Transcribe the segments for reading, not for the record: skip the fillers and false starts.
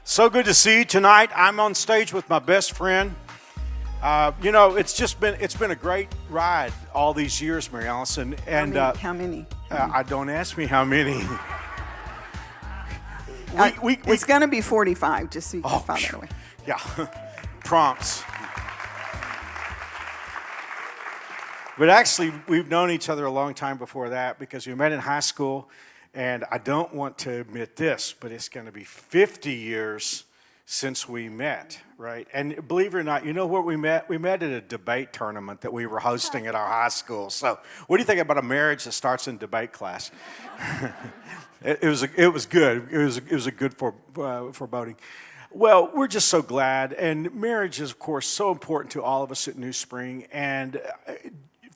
So good to see you tonight. I'm on stage with my best friend. It's been a great ride all these years, Mary Allison. And how many? Don't ask me how many. It's going to be 45, just so you can file that away. Yeah, prompts. But actually, we've known each other a long time before that because we met in high school. And I don't want to admit this, but it's going to be 50 years since we met, right? And believe it or not, you know where we met? We met at a debate tournament that we were hosting at our high school. So what do you think about a marriage that starts in debate class? It was good. It was a good foreboding. Well, we're just so glad. And marriage is, of course, so important to all of us at New Spring. And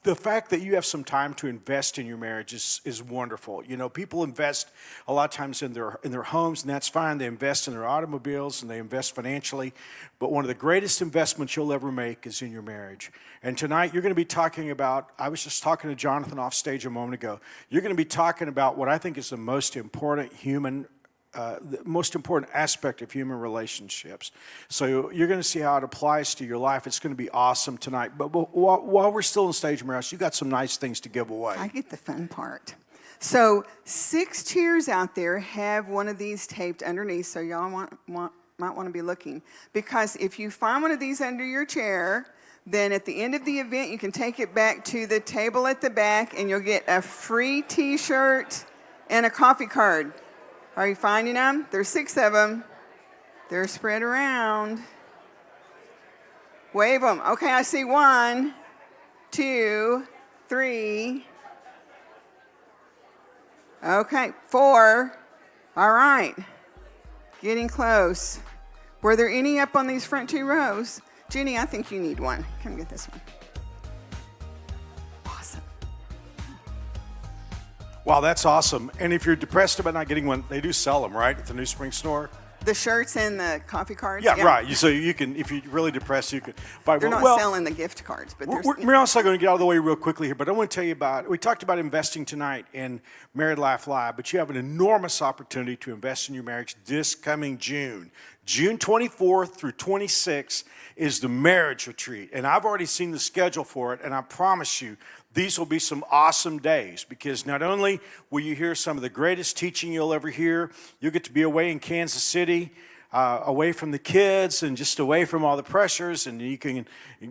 the fact that you have some time to invest in your marriage is wonderful. You know, people invest a lot of times in their homes, and that's fine. They invest in their automobiles, and they invest financially. But one of the greatest investments you'll ever make is in your marriage. And tonight, you're going to be talking about, I was just talking to Jonathan off stage a moment ago. You're going to be talking about what I think is the most important aspect of human relationships. So you're going to see how it applies to your life. It's going to be awesome tonight. But while we're still on stage, Maris, you got some nice things to give away. I get the fun part. So 6 chairs out there have one of these taped underneath, so y'all might want to be looking. Because if you find one of these under your chair, then at the end of the event, you can take it back to the table at the back, and you'll get a free T-shirt and a coffee card. Are you finding them? There's 6 of them. They're spread around. Wave them. Okay, I see 1, 2, 3. Okay, 4. All right. Getting close. Were there any up on these front 2 rows? Jenny, I think you need one. Come get this one. Wow, that's awesome. And if you're depressed about not getting one, they do sell them, right, at the New Spring store? The shirts and the coffee cards? Yeah, right. So you can, if you're really depressed, you can buy one. They're not selling the gift cards. But we're also going to get out of the way real quickly here, but I want to tell you we talked about investing tonight in Married Life Live, but you have an enormous opportunity to invest in your marriage this coming June. June 24th through 26th is the marriage retreat. And I've already seen the schedule for it, and I promise you, these will be some awesome days because not only will you hear some of the greatest teaching you'll ever hear, you'll get to be away in Kansas City, away from the kids and just away from all the pressures, and you can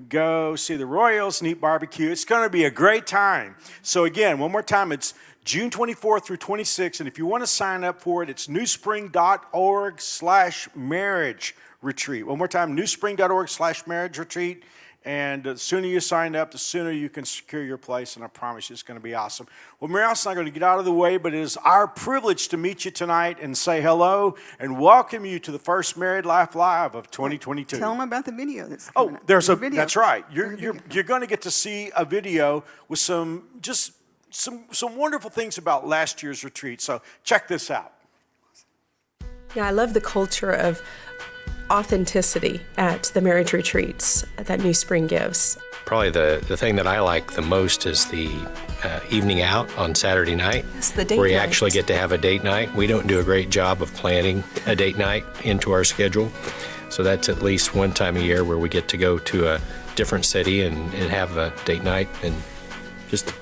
go see the Royals and eat barbecue. It's going to be a great time. So again, one more time, it's June 24th through 26th, and if you want to sign up for it, it's newspring.org/marriage retreat. One more time, newspring.org/marriage retreat. And the sooner you sign up, the sooner you can secure your place, and I promise you it's going to be awesome. Well, Mary Allison's not going to get out of the way, but it is our privilege to meet you tonight and say hello and welcome you to the first Married Life Live of 2022. Tell them about the video that's coming up. There's a video. That's right. You're going to get to see a video with some wonderful things about last year's retreat. So check this out. Yeah, I love the culture of authenticity at the marriage retreats that New Spring gives. Probably the thing that I like the most is the evening out on Saturday night, where you actually get to have a date night. We don't do a great job of planning a date night into our schedule, so that's at least one time a year where we get to go to a different city and have a date night and just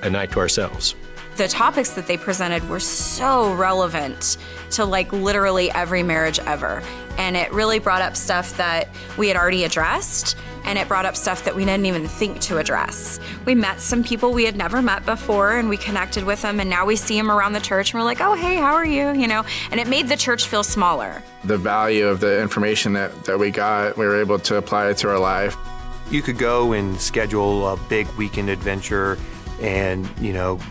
a night to ourselves. The topics that they presented were so relevant to literally every marriage ever. And it really brought up stuff that we had already addressed, and it brought up stuff that we didn't even think to address. We met some people we had never met before, and we connected with them, and now we see them around the church, and we're like, oh, hey, how are you? You know, and it made the church feel smaller. The value of the information that we got, we were able to apply it to our life. You could go and schedule a big weekend adventure and,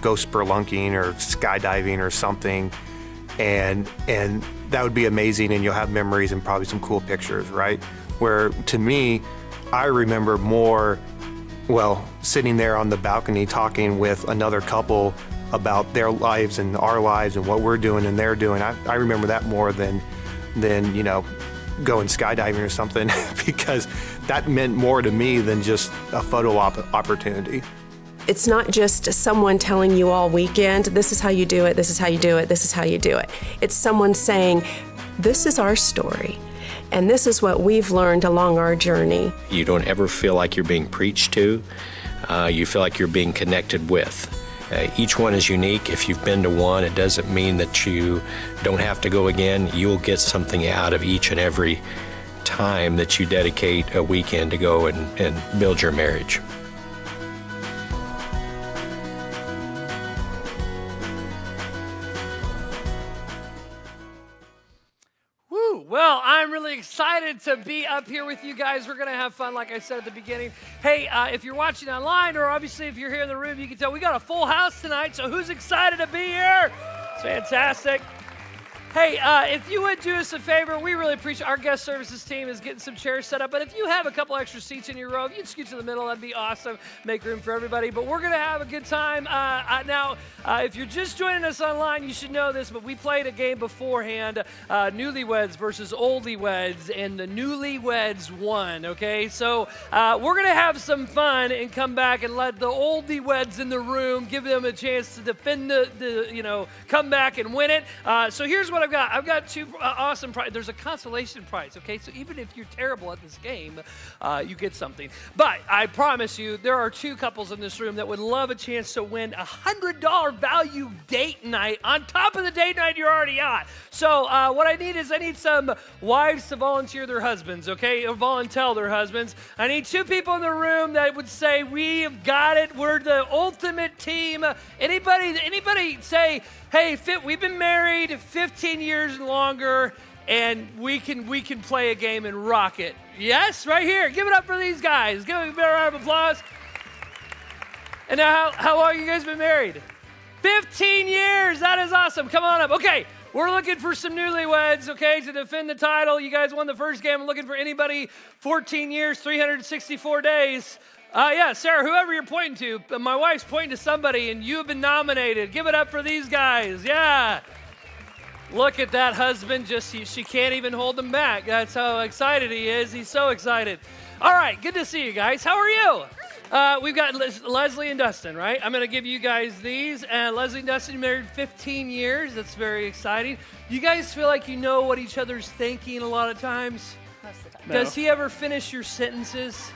go spelunking or skydiving or something, and that would be amazing, and you'll have memories and probably some cool pictures, right? Where, to me, I remember more, sitting there on the balcony talking with another couple about their lives and our lives and what we're doing and they're doing. I remember that more than going skydiving or something because that meant more to me than just a photo opportunity. It's not just someone telling you all weekend, this is how you do it, this is how you do it, this is how you do it. It's someone saying, This is our story, and this is what we've learned along our journey. You don't ever feel like you're being preached to. You feel like you're being connected with. Each one is unique. If you've been to one, it doesn't mean that you don't have to go again. You'll get something out of each and every time that you dedicate a weekend to go and build your marriage. Woo! Well, I'm really excited to be up here with you guys. We're going to have fun, like I said at the beginning. Hey, if you're watching online, or obviously if you're here in the room, you can tell we got a full house tonight, so who's excited to be here? It's fantastic. Hey, if you would do us a favor, we really appreciate our guest services team is getting some chairs set up. But if you have a couple extra seats in your row, if you'd scoot to the middle, that'd be awesome. Make room for everybody. But we're going to have a good time. Now, if you're just joining us online, you should know this, but we played a game beforehand, Newlyweds versus Oldyweds, and the Newlyweds won, okay? So we're going to have some fun and come back and let the Oldyweds in the room, give them a chance to defend come back and win it. So here's what I've got. I've got two awesome prizes. There's a consolation prize, okay? So even if you're terrible at this game, you get something. But I promise you, there are two couples in this room that would love a chance to win a $100 value date night on top of the date night you're already on. So what I need some wives to volunteer their husbands, okay? Or volunteer their husbands. I need two people in the room that would say, we've got it. We're the ultimate team. Anybody say, hey, we've been married 15 years and longer, and we can play a game and rock it. Yes, right here. Give it up for these guys. Give them a big round of applause. And now, how long have you guys been married? 15 years. That is awesome. Come on up. Okay, we're looking for some newlyweds, okay, to defend the title. You guys won the first game. I'm looking for anybody 14 years, 364 days. Yeah, Sarah, whoever you're pointing to, my wife's pointing to somebody, and you have been nominated. Give it up for these guys. Yeah. Look at that husband. She can't even hold him back. That's how excited he is. He's so excited. All right, good to see you guys. How are you? We've got Leslie and Dustin, right? I'm going to give you guys these. And Leslie and Dustin married 15 years. That's very exciting. You guys feel like you know what each other's thinking a lot of times? Most of the time. No. Does he ever finish your sentences?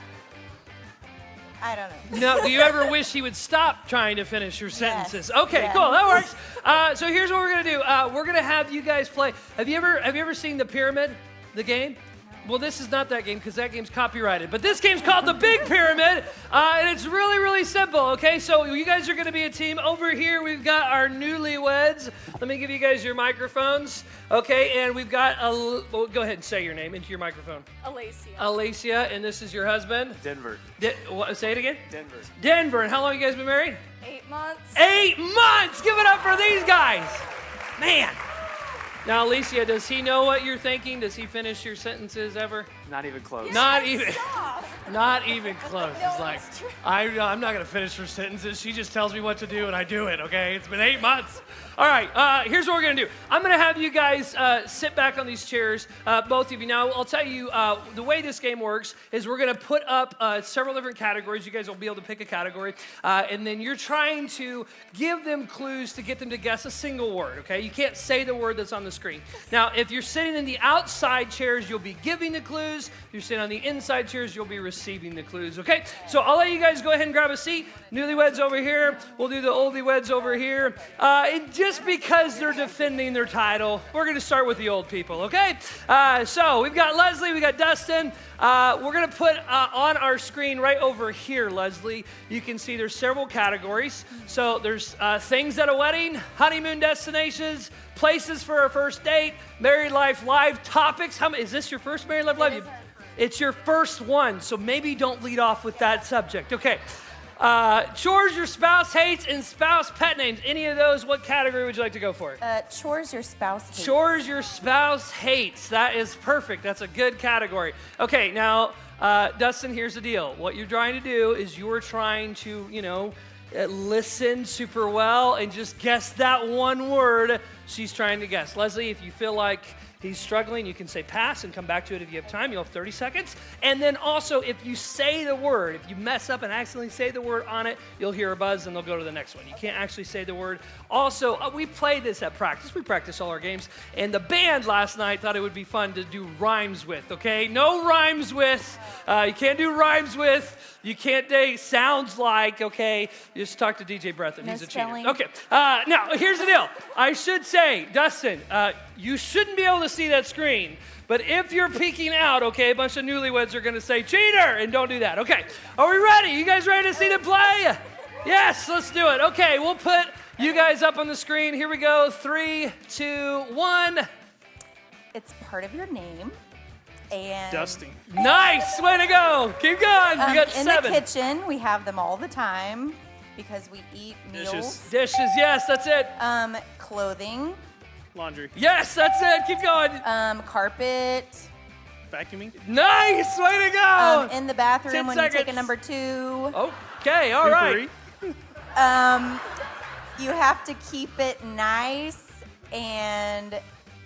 I don't know. No, do you ever wish he would stop trying to finish your sentences? Yes, Okay, yes. cool, that works. So here's what we're gonna do. We're gonna have you guys play. Have you ever seen The Pyramid, the game? Well, this is not that game because that game's copyrighted. But this game's called The Big Pyramid, and it's really, really simple, okay? So you guys are going to be a team. Over here, we've got our newlyweds. Let me give you guys your microphones, okay? And we've got, well, go ahead and say your name into your microphone. Alicia, and this is your husband? Denver. Say it again? Denver. Denver, and how long have you guys been married? 8 months. 8 months! Give it up for these guys. Man. Now, Alicia, does he know what you're thinking? Does he finish your sentences ever? Not even close. Not even. Stop. Not even close. No, It's like, that's true. I'm not going to finish her sentences. She just tells me what to do, and I do it, okay? It's been 8 months. All right, here's what we're going to do. I'm going to have you guys sit back on these chairs, both of you. Now, I'll tell you, the way this game works is we're going to put up several different categories. You guys will be able to pick a category, and then you're trying to give them clues to get them to guess a single word, okay? You can't say the word that's on the screen. Now, if you're sitting in the outside chairs, you'll be giving the clues. If you're sitting on the inside chairs, you'll be receiving the clues, okay? So I'll let you guys go ahead and grab a seat. Newlyweds over here. We'll do the oldyweds over here. And just because they're defending their title, we're going to start with the old people, okay? So we've got Leslie, we got Dustin. We're going to put on our screen right over here, Leslie, you can see there's several categories. So there's things at a wedding, honeymoon destinations, places for a first date, married life live topics. Is this your first married life live? It's your first one, so maybe don't lead off with that subject. Okay. Chores your spouse hates and spouse pet names. Any of those, what category would you like to go for? Chores your spouse hates. Chores your spouse hates. That is perfect. That's a good category. Okay, now, Dustin, here's the deal. What you're trying to do is you're trying to, listen super well and just guess that one word she's trying to guess. Leslie, if you feel like he's struggling, you can say pass and come back to it if you have time. You'll have 30 seconds. And then also, if you say the word, if you mess up and accidentally say the word on it, you'll hear a buzz and they'll go to the next one. You can't actually say the word. Also, we play this at practice. We practice all our games. And the band last night thought it would be fun to do rhymes with, okay? No rhymes with. You can't do rhymes with. You can't say sounds like, okay? You just talk to DJ Breathitt. He's a cheater. Okay. Now, here's the deal. I should say, Dustin, you shouldn't be able to see that screen. But if you're peeking out, okay, a bunch of newlyweds are going to say, cheater, and don't do that. Okay. Are we ready? You guys ready to see them play? Yes, let's do it. Okay, we'll put you guys up on the screen. Here we go. 3, 2, 1. It's part of your name. And Dusty. Nice. Way to go. Keep going. You got in 7. the kitchen, we have them all the time because we eat meals. Dishes, yes, that's it. Clothing. Laundry. Yes, that's it. Keep going. Carpet. Vacuuming. Nice. Way to go. In the bathroom 10 when seconds. you take a number 2. Okay, all right. You have to keep it nice and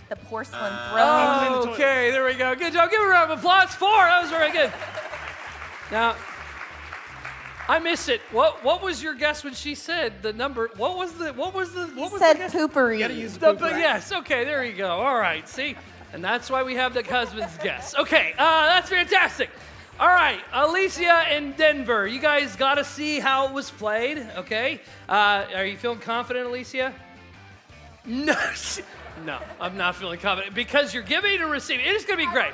the porcelain throne. Okay, there we go. Good job. Give a round of applause. 4. That was very good. Now, I missed it. What was your guess when she said the number? What was the guess? Poopery. Yes. Okay. There you go. All right. See, and that's why we have the husband's guess. Okay. That's fantastic. All right, Alicia in Denver. You guys got to see how it was played. Okay. Are you feeling confident, Alicia? No. No, I'm not feeling confident because you're giving and receiving. It is going to be great.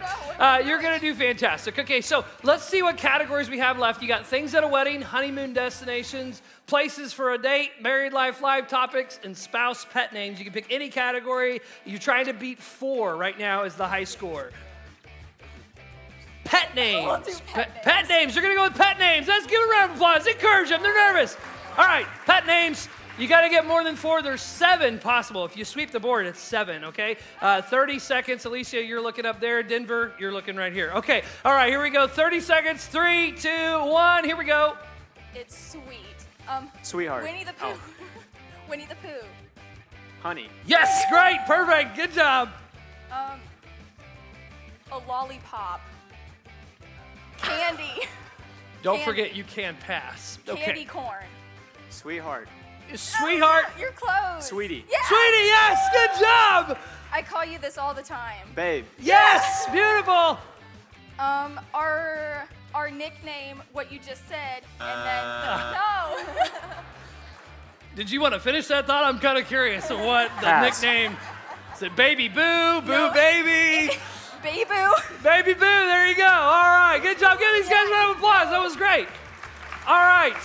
You're going to do fantastic. Okay, so let's see what categories we have left. You got things at a wedding, honeymoon destinations, places for a date, married life, live topics, and spouse pet names. You can pick any category. You're trying to beat 4 right now is the high score. Pet names. Pet names. You're going to go with pet names. Let's give a round of applause. Encourage them. They're nervous. All right, pet names. You got to get more than 4. There's 7 possible. If you sweep the board, it's 7, okay? 30 seconds. Alicia, you're looking up there. Denver, you're looking right here. Okay, all right, here we go. 30 seconds. 3, 2, 1. Here we go. It's sweet. Sweetheart. Winnie the Pooh. Winnie the Pooh. Honey. Yes, great, perfect, good job. A lollipop. Candy. Don't forget you can pass. Okay. Candy corn. Sweetheart. Sweetheart. You're close. Sweetie. Yeah. Sweetie, yes, good job. I call you this all the time. Babe. Yes, beautiful. Our nickname, what you just said, and then no. Did you want to finish that thought? I'm kind of curious of what the Pass. nickname. Is it Baby Boo, Boo No. Baby? Baby Boo. Baby Boo, there you go. All right, good job. Give these guys a round of applause. That was great. All right.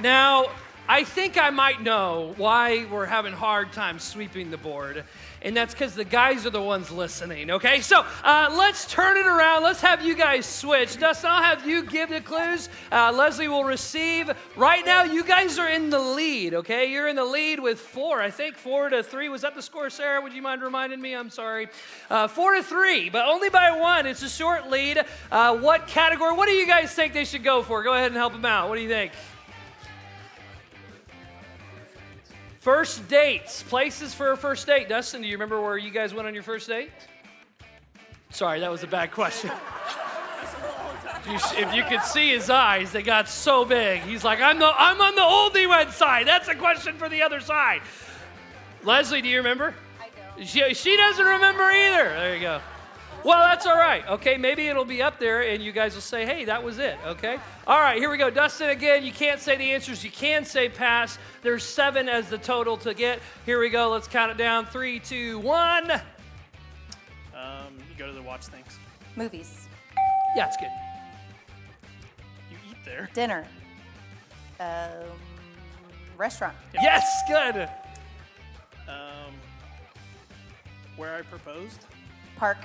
Now, I think I might know why we're having hard time sweeping the board, and that's because the guys are the ones listening, okay? So let's turn it around. Let's have you guys switch. Dustin, I'll have you give the clues. Leslie will receive. Right now, you guys are in the lead, okay? You're in the lead with 4, I think 4-3. Was that the score, Sarah? Would you mind reminding me? I'm sorry. 4-3, but only by 1. It's a short lead. What category? What do you guys think they should go for? Go ahead and help them out. What do you think? First dates, places for a first date. Dustin, do you remember where you guys went on your first date? Sorry, that was a bad question. If you could see his eyes, they got so big. He's like, I'm on the oldie wed side. That's a question for the other side. Leslie, do you remember? I don't. She doesn't remember either. There you go. Well, that's all right. Okay, maybe it'll be up there and you guys will say, hey, that was it, okay? All right, here we go. Dustin, again, you can't say the answers. You can say pass. There's 7 as the total to get. Here we go. Let's count it down. 3, 2, 1. You go to the watch things. Movies. Yeah, it's good. You eat there. Dinner. Restaurant. Yes, good. Where I proposed. Park.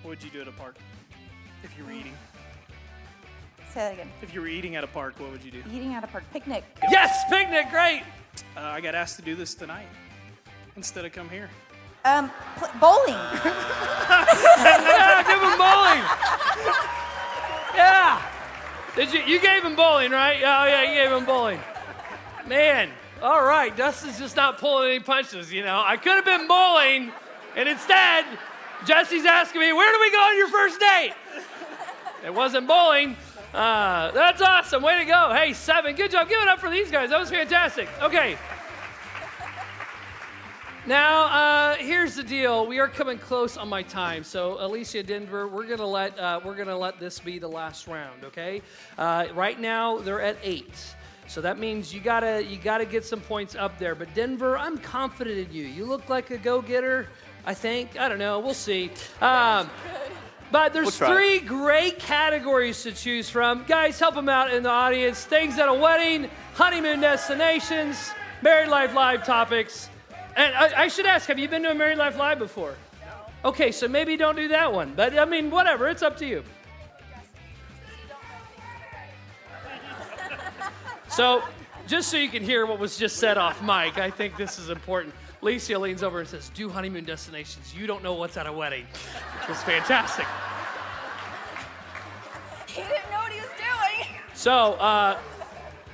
What would you do at a park? If you were eating. Say that again. If you were eating at a park, what would you do? Eating at a park. Picnic. Yes, picnic, great. I got asked to do this tonight instead of come here. Bowling. Yeah, give him bowling. Yeah. You gave him bowling, right? Oh, yeah, you gave him bowling. Man, all right. Dustin's just not pulling any punches, you know. I could have been bowling, And instead, Jesse's asking me, where do we go on your first date? It wasn't bowling. That's awesome. Way to go. Hey, 7. Good job. Give it up for these guys. That was fantastic. Okay. Now, here's the deal. We are coming close on my time. So, Alicia, Denver, we're gonna let this be the last round. Okay. Right now, they're at 8. So that means you gotta get some points up there. But Denver, I'm confident in you. You look like a go-getter. I think. I don't know. We'll see. But there's 3 great categories to choose from. Guys, help them out in the audience. Things at a wedding, honeymoon destinations, Married Life Live topics. And I should ask, have you been to a Married Life Live before? No. Okay, so maybe don't do that one. But, I mean, whatever. It's up to you. So, just so you can hear what was just said off mic, I think this is important. Alicia leans over and says, do honeymoon destinations. You don't know what's at a wedding. Which was fantastic. He didn't know what he was doing. So,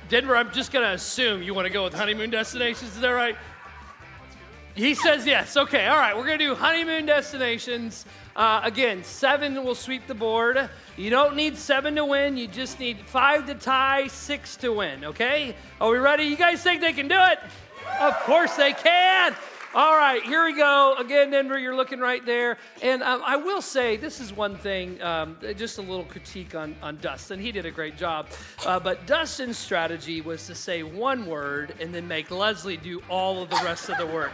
Denver, I'm just going to assume you want to go with honeymoon destinations. Is that right? He says yes. Okay, all right. We're going to do honeymoon destinations. Again, 7 will sweep the board. You don't need 7 to win. You just need 5 to tie, 6 to win, okay? Are we ready? You guys think they can do it? Of course they can. All right, here we go. Again, Denver, you're looking right there. And I will say, this is one thing, just a little critique on Dustin. He did a great job. But Dustin's strategy was to say one word and then make Leslie do all of the rest of the work.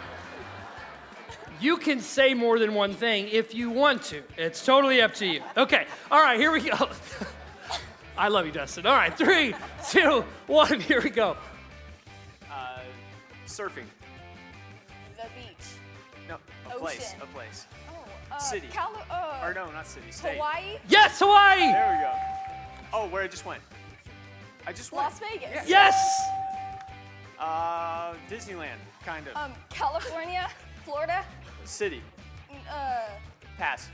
You can say more than one thing if you want to. It's totally up to you. Okay, all right, here we go. I love you, Dustin. All right, 3, 2, 1, here we go. Surfing. The beach. No, a place. A place. Oh, city. Or no, not city. State. Hawaii. Yes, Hawaii. There we go. Oh, where I just went. I just went. Las Vegas. Yes. Disneyland, kind of. California. Florida. City. Pass.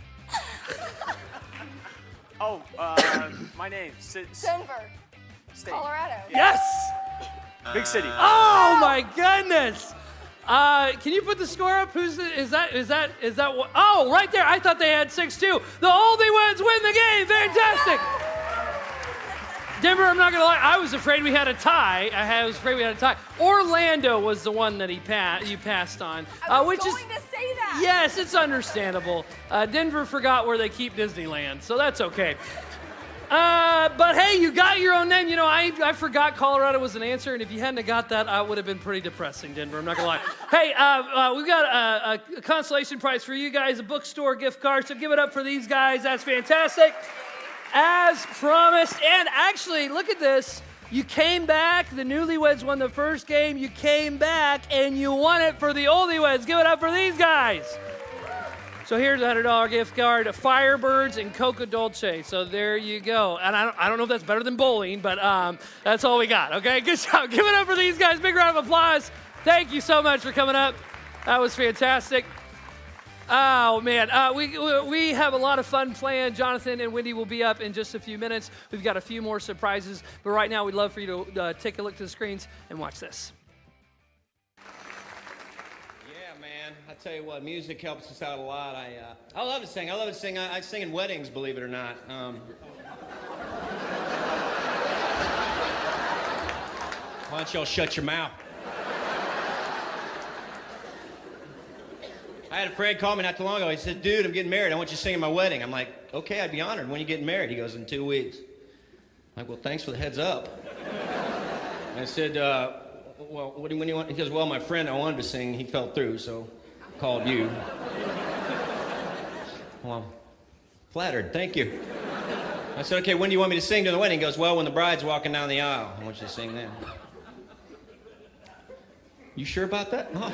My name. Denver. State. Colorado. Yes. Big city. Oh my goodness. Can you put the score up? Is that what? Oh, right there. I thought they had 6-2. The oldie ones win the game. Fantastic. Denver, I'm not going to lie. I was afraid we had a tie. I was afraid we had a tie. Orlando was the one that you passed on. I was going to say that. Yes, it's understandable. Denver forgot where they keep Disneyland, so that's okay. But hey, you got your own name. You know, I forgot Colorado was an answer, and if you hadn't have got that, I would have been pretty depressing, Denver. I'm not gonna lie. Hey, we've got a consolation prize for you guys, a bookstore gift card. So give it up for these guys. That's fantastic. As promised, and actually, look at this. You came back. The Newlyweds won the first game. You came back, and you won it for the Oldyweds. Give it up for these guys. So here's a $100 gift card, Firebirds and Coca Dolce. So there you go. And I don't know if that's better than bowling, but that's all we got, okay? Good job. Give it up for these guys. Big round of applause. Thank you so much for coming up. That was fantastic. Oh, man. We have a lot of fun planned. Jonathan and Wendy will be up in just a few minutes. We've got a few more surprises. But right now, we'd love for you to take a look to the screens and watch this. I tell you what, music helps us out a lot. I love to sing. I sing in weddings, believe it or not. Why don't y'all shut your mouth? I had a friend call me not too long ago. He said, dude, I'm getting married. I want you to sing at my wedding. I'm like, okay, I'd be honored. When are you getting married? He goes, in 2 weeks. I'm like, well, thanks for the heads up. I said, well, when do you want? He goes, well, my friend I wanted to sing, he fell through, so called you. Well, flattered, thank you. I said, okay, when do you want me to sing to the wedding? He goes, well, when the bride's walking down the aisle. I want you to sing then. You sure about that? No.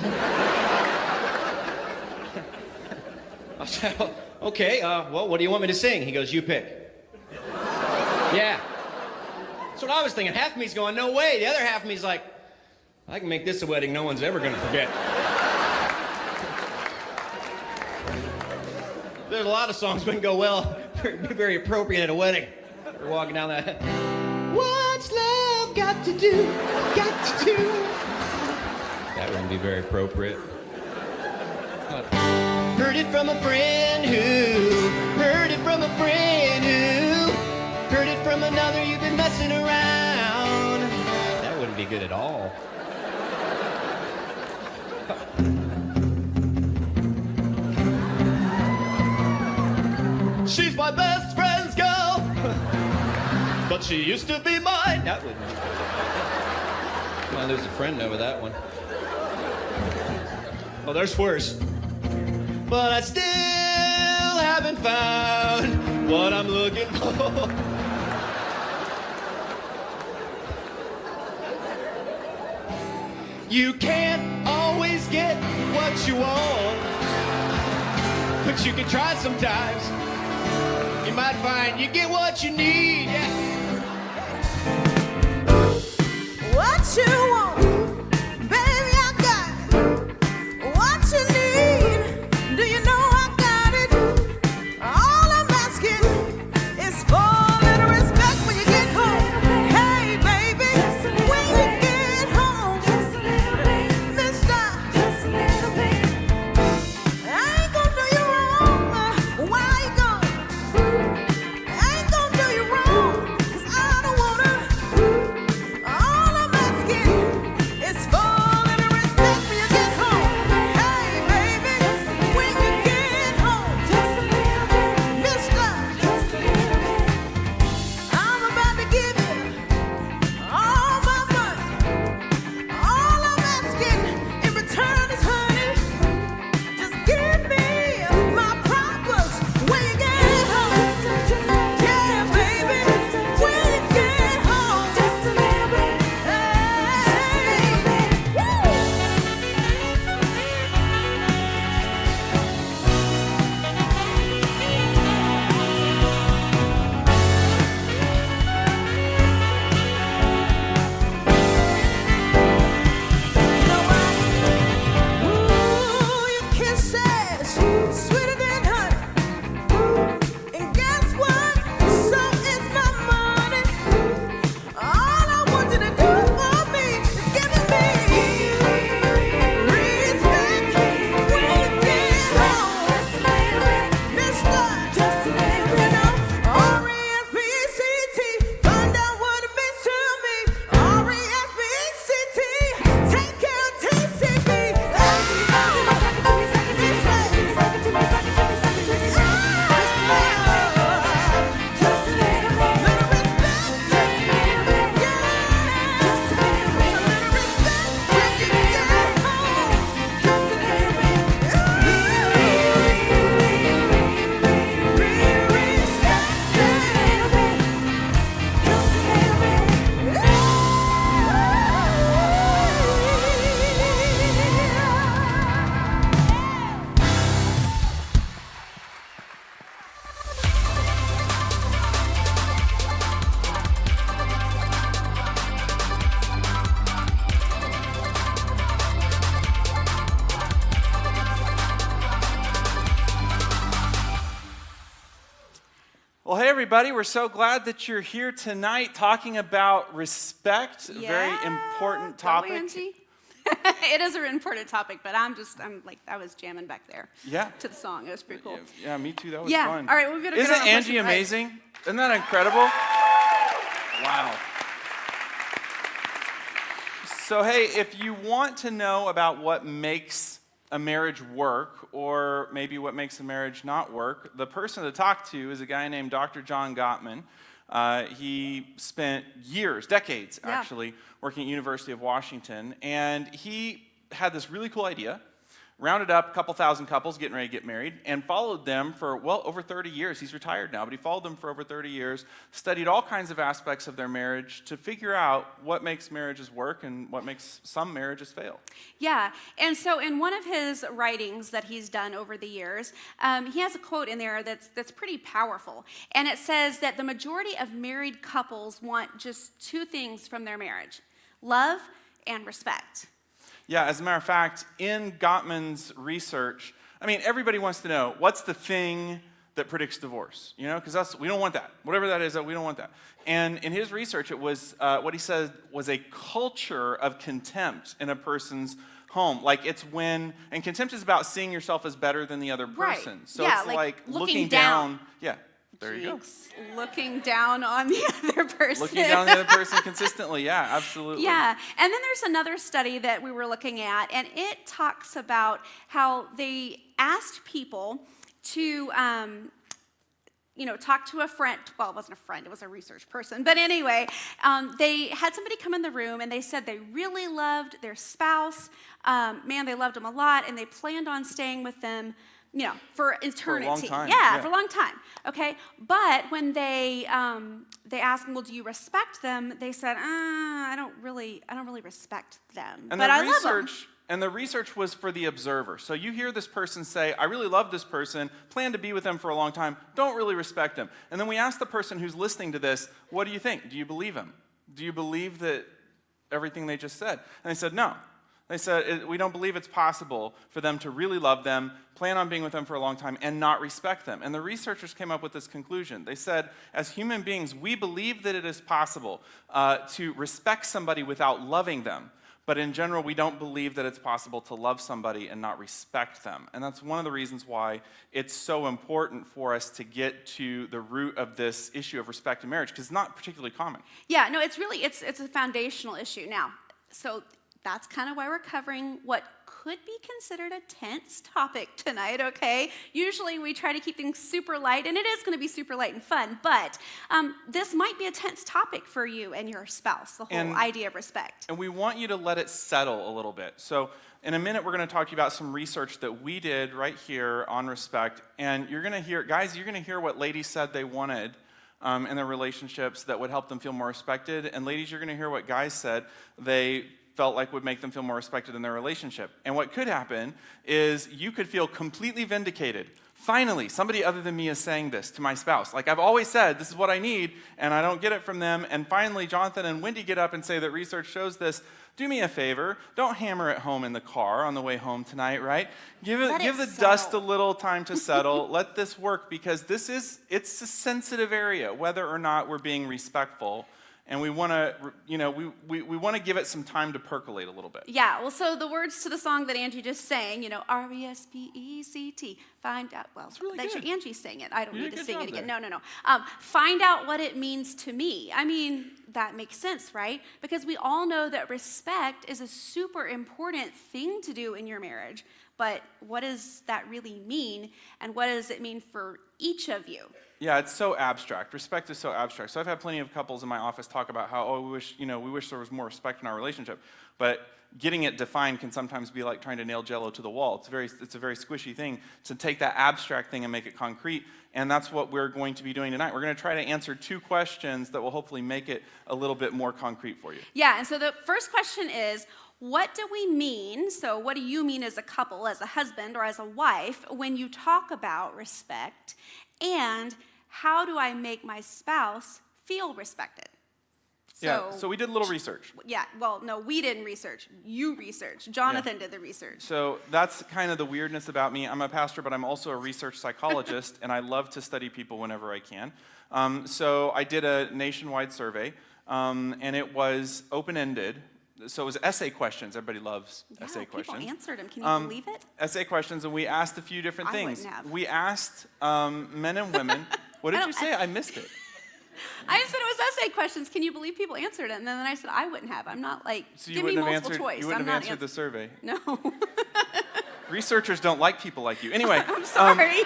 I said, okay, well, what do you want me to sing? He goes, you pick. Yeah. That's what I was thinking. Half of me's going, no way. The other half of me's like, I can make this a wedding no one's ever going to forget. There's a lot of songs wouldn't go well, be very appropriate at a wedding. We're walking down that. What's love got to do? Got to do. That wouldn't be very appropriate. Pretty Heard it from a friend who heard it from a friend who heard it from another. You've been messing around. That wouldn't be good at all. She's my best friend's girl, but she used to be mine. That wouldn't. Might lose a friend over that one. Oh, there's worse. But I still haven't found what I'm looking for. You can't always get what you want, but you can try sometimes. You might find you get what you need. Yeah. What you want, baby, I got it. What you need, do you know I got it? All I'm asking is for a little respect when you get home. Hey, baby, when you get home, mister, I ain't gonna do you wrong. Why you gonna? I ain't gonna do you wrong, 'cause I don't wanna. All I'm asking is for a little respect when you get home. Hey, baby, when you get home, mister, I'm about to give you all my money. All I'm asking in return is, honey, just give me my propers when you get home. Yeah, baby, when you get home. Just a little bit. Ooh, your kisses sweeter than honey. And guess what? So is my money. All I want you to do for me is give me respect when you get home, mister. You know, R-E-S-P-E-C-T. Find out what it means to me. R-E-S-P-E-C-T. Take care of TCB. Well, hey, everybody. We're so glad that you're here tonight talking about respect, a very important topic. It is an important topic, but I'm like, I was jamming back there Yeah. to the song. It was pretty cool. Yeah, me too. That was Yeah. fun. All right, we've got to go Isn't to our Angie question, right? amazing? Isn't that incredible? Wow. So, hey, if you want to know about what makes a marriage work, or maybe what makes a marriage not work, the person to talk to is a guy named Dr. John Gottman. He spent years, decades actually, working at University of Washington, and he had this really cool idea, rounded up a couple thousand couples getting ready to get married, and followed them for, well, over 30 years. He's retired now, but he followed them for over 30 years, studied all kinds of aspects of their marriage to figure out what makes marriages work and what makes some marriages fail. Yeah, and so in one of his writings that he's done over the years, he has a quote in there that's pretty powerful. And it says that the majority of married couples want just two things from their marriage: love and respect. Yeah, as a matter of fact, in Gottman's research, I mean, everybody wants to know, what's the thing that predicts divorce? You know, because we don't want that. Whatever that is, we don't want that. And in his research, it was what he said was a culture of contempt in a person's home. Like it's when, and contempt is about seeing yourself as better than the other Right. person. So Yeah, it's like like looking looking down. Yeah, there you go. Jinx, looking down on the other person. Looking down on the other person consistently. Yeah, absolutely. Yeah, and then there's another study that we were looking at, and it talks about how they asked people to, talk to a friend. Well, it wasn't a friend, it was a research person. But anyway, they had somebody come in the room, and they said they really loved their spouse. They loved them a lot, and they planned on staying with them for eternity. time, Yeah, yeah. for a long time. Okay, but when they asked them, well, do you respect them? They said, I don't really respect them, And but the I love them. the research was for the observer. So you hear this person say, I really love this person, plan to be with them for a long time, don't really respect them. And then we ask the person who's listening to this, what do you think? Do you believe him? Do you believe that everything they just said? And they said, no. They said, we don't believe it's possible for them to really love them, plan on being with them for a long time, and not respect them. And the researchers came up with this conclusion. They said, as human beings, we believe that it is possible to respect somebody without loving them. But in general, we don't believe that it's possible to love somebody and not respect them. And that's one of the reasons why it's so important for us to get to the root of this issue of respect in marriage, because it's not particularly common. Yeah, no, it's a foundational issue. Now, so that's kind of why we're covering what could be considered a tense topic tonight, okay? Usually we try to keep things super light, and it is going to be super light and fun, but this might be a tense topic for you and your spouse, the whole idea of respect. And we want you to let it settle a little bit. So in a minute, we're going to talk to you about some research that we did right here on respect, and you're going to hear, guys, you're going to hear what ladies said they wanted in their relationships that would help them feel more respected, and ladies, you're going to hear what guys said they felt like would make them feel more respected in their relationship. And what could happen is you could feel completely vindicated. Finally, somebody other than me is saying this to my spouse. Like I've always said, this is what I need, and I don't get it from them. And finally, Jonathan and Wendy get up and say that research shows this. Do me a favor, don't hammer it home in the car on the way home tonight, right? Give the dust a little time to settle. Let this work, because it's a sensitive area, whether or not we're being respectful. And we want to, we want to give it some time to percolate a little bit. Yeah, well, so the words to the song that Angie just sang, R-E-S-P-E-C-T, find out, well, really that's good. your Angie sang it. I don't You need did to a sing good it again. job No. Find out what it means to me. I mean, that makes sense, right? Because we all know that respect is a super important thing to do in your marriage. But what does that really mean? And what does it mean for each of you? Yeah, it's so abstract. Respect is so abstract. So I've had plenty of couples in my office talk about how, we wish there was more respect in our relationship. But getting it defined can sometimes be like trying to nail Jell-O to the wall. It's a very squishy thing to take that abstract thing and make it concrete. And that's what we're going to be doing tonight. We're going to try to answer 2 questions that will hopefully make it a little bit more concrete for you. Yeah, and so the first question is, what do we mean, so what do you mean as a couple, as a husband or as a wife, when you talk about respect? And how do I make my spouse feel respected? So we did a little research. Yeah, well, no, we didn't research. You researched. Jonathan did the research. So that's kind of the weirdness about me. I'm a pastor, but I'm also a research psychologist, and I love to study people whenever I can. So I did a nationwide survey, and it was open-ended. So it was essay questions. Everybody loves essay questions. People answered them. Can you believe it? Essay questions, and we asked a few different things. wouldn't have. We asked men and women. What did you say? I missed it. I said it was essay questions. Can you believe people answered it? And then I said I wouldn't have. I'm not like, So you give me wouldn't have multiple answered. choice. You wouldn't I'm have not answered the survey. No. Researchers don't like people like you. Anyway. I'm sorry.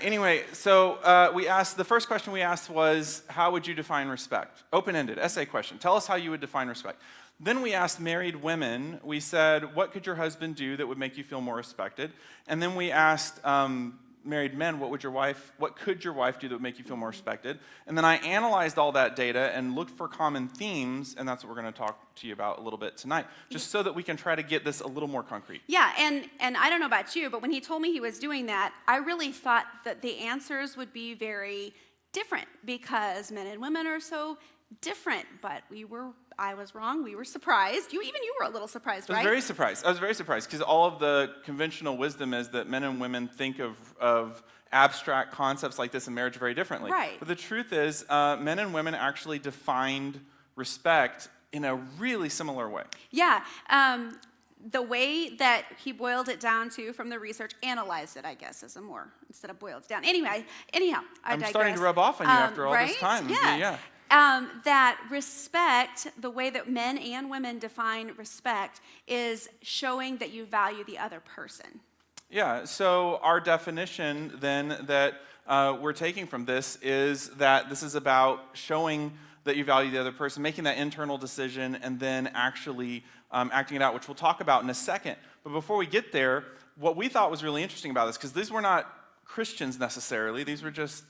Anyway, so we asked, the first question we asked was, how would you define respect? Open-ended, essay question. Tell us how you would define respect. Then we asked married women, we said, what could your husband do that would make you feel more respected? And then we asked married men, what could your wife do that would make you feel more respected? And then I analyzed all that data and looked for common themes, and that's what we're going to talk to you about a little bit tonight, just so that we can try to get this a little more concrete. Yeah, and I don't know about you, but when he told me he was doing that, I really thought that the answers would be very different because men and women are so different, but I was wrong. We were surprised. You were a little surprised, right? I was very surprised because all of the conventional wisdom is that men and women think of abstract concepts like this in marriage very differently. Right. But the truth is, men and women actually defined respect in a really similar way. Yeah. The way that he boiled it down to from the research, analyzed it, I guess, is a more, instead of boiled it down. Anyhow, I digress. Starting to rub off on you after all this time. Yeah. That respect, the way that men and women define respect, is showing that you value the other person. Yeah, so our definition then that we're taking from this is that this is about showing that you value the other person, making that internal decision, and then actually acting it out, which we'll talk about in a second. But before we get there, what we thought was really interesting about this, because these were not Christians necessarily, these were just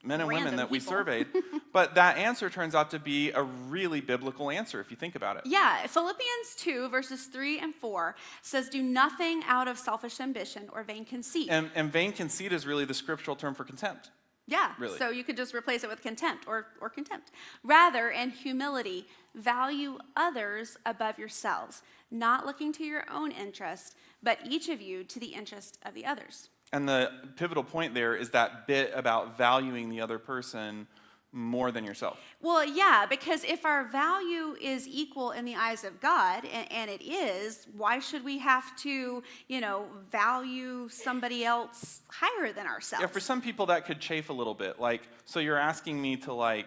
men and women that we surveyed. But that answer turns out to be a really biblical answer if you think about it. Yeah, Philippians 2, verses 3 and 4 says, do nothing out of selfish ambition or vain conceit. And vain conceit is really the scriptural term for contempt. Yeah, really. So you could just replace it with contempt or contempt. Rather, in humility, value others above yourselves, not looking to your own interest, but each of you to the interest of the others. And the pivotal point there is that bit about valuing the other person more than yourself. Well, yeah, because if our value is equal in the eyes of God, and it is, why should we have to, value somebody else higher than ourselves? Yeah, for some people that could chafe a little bit. Like, so you're asking me to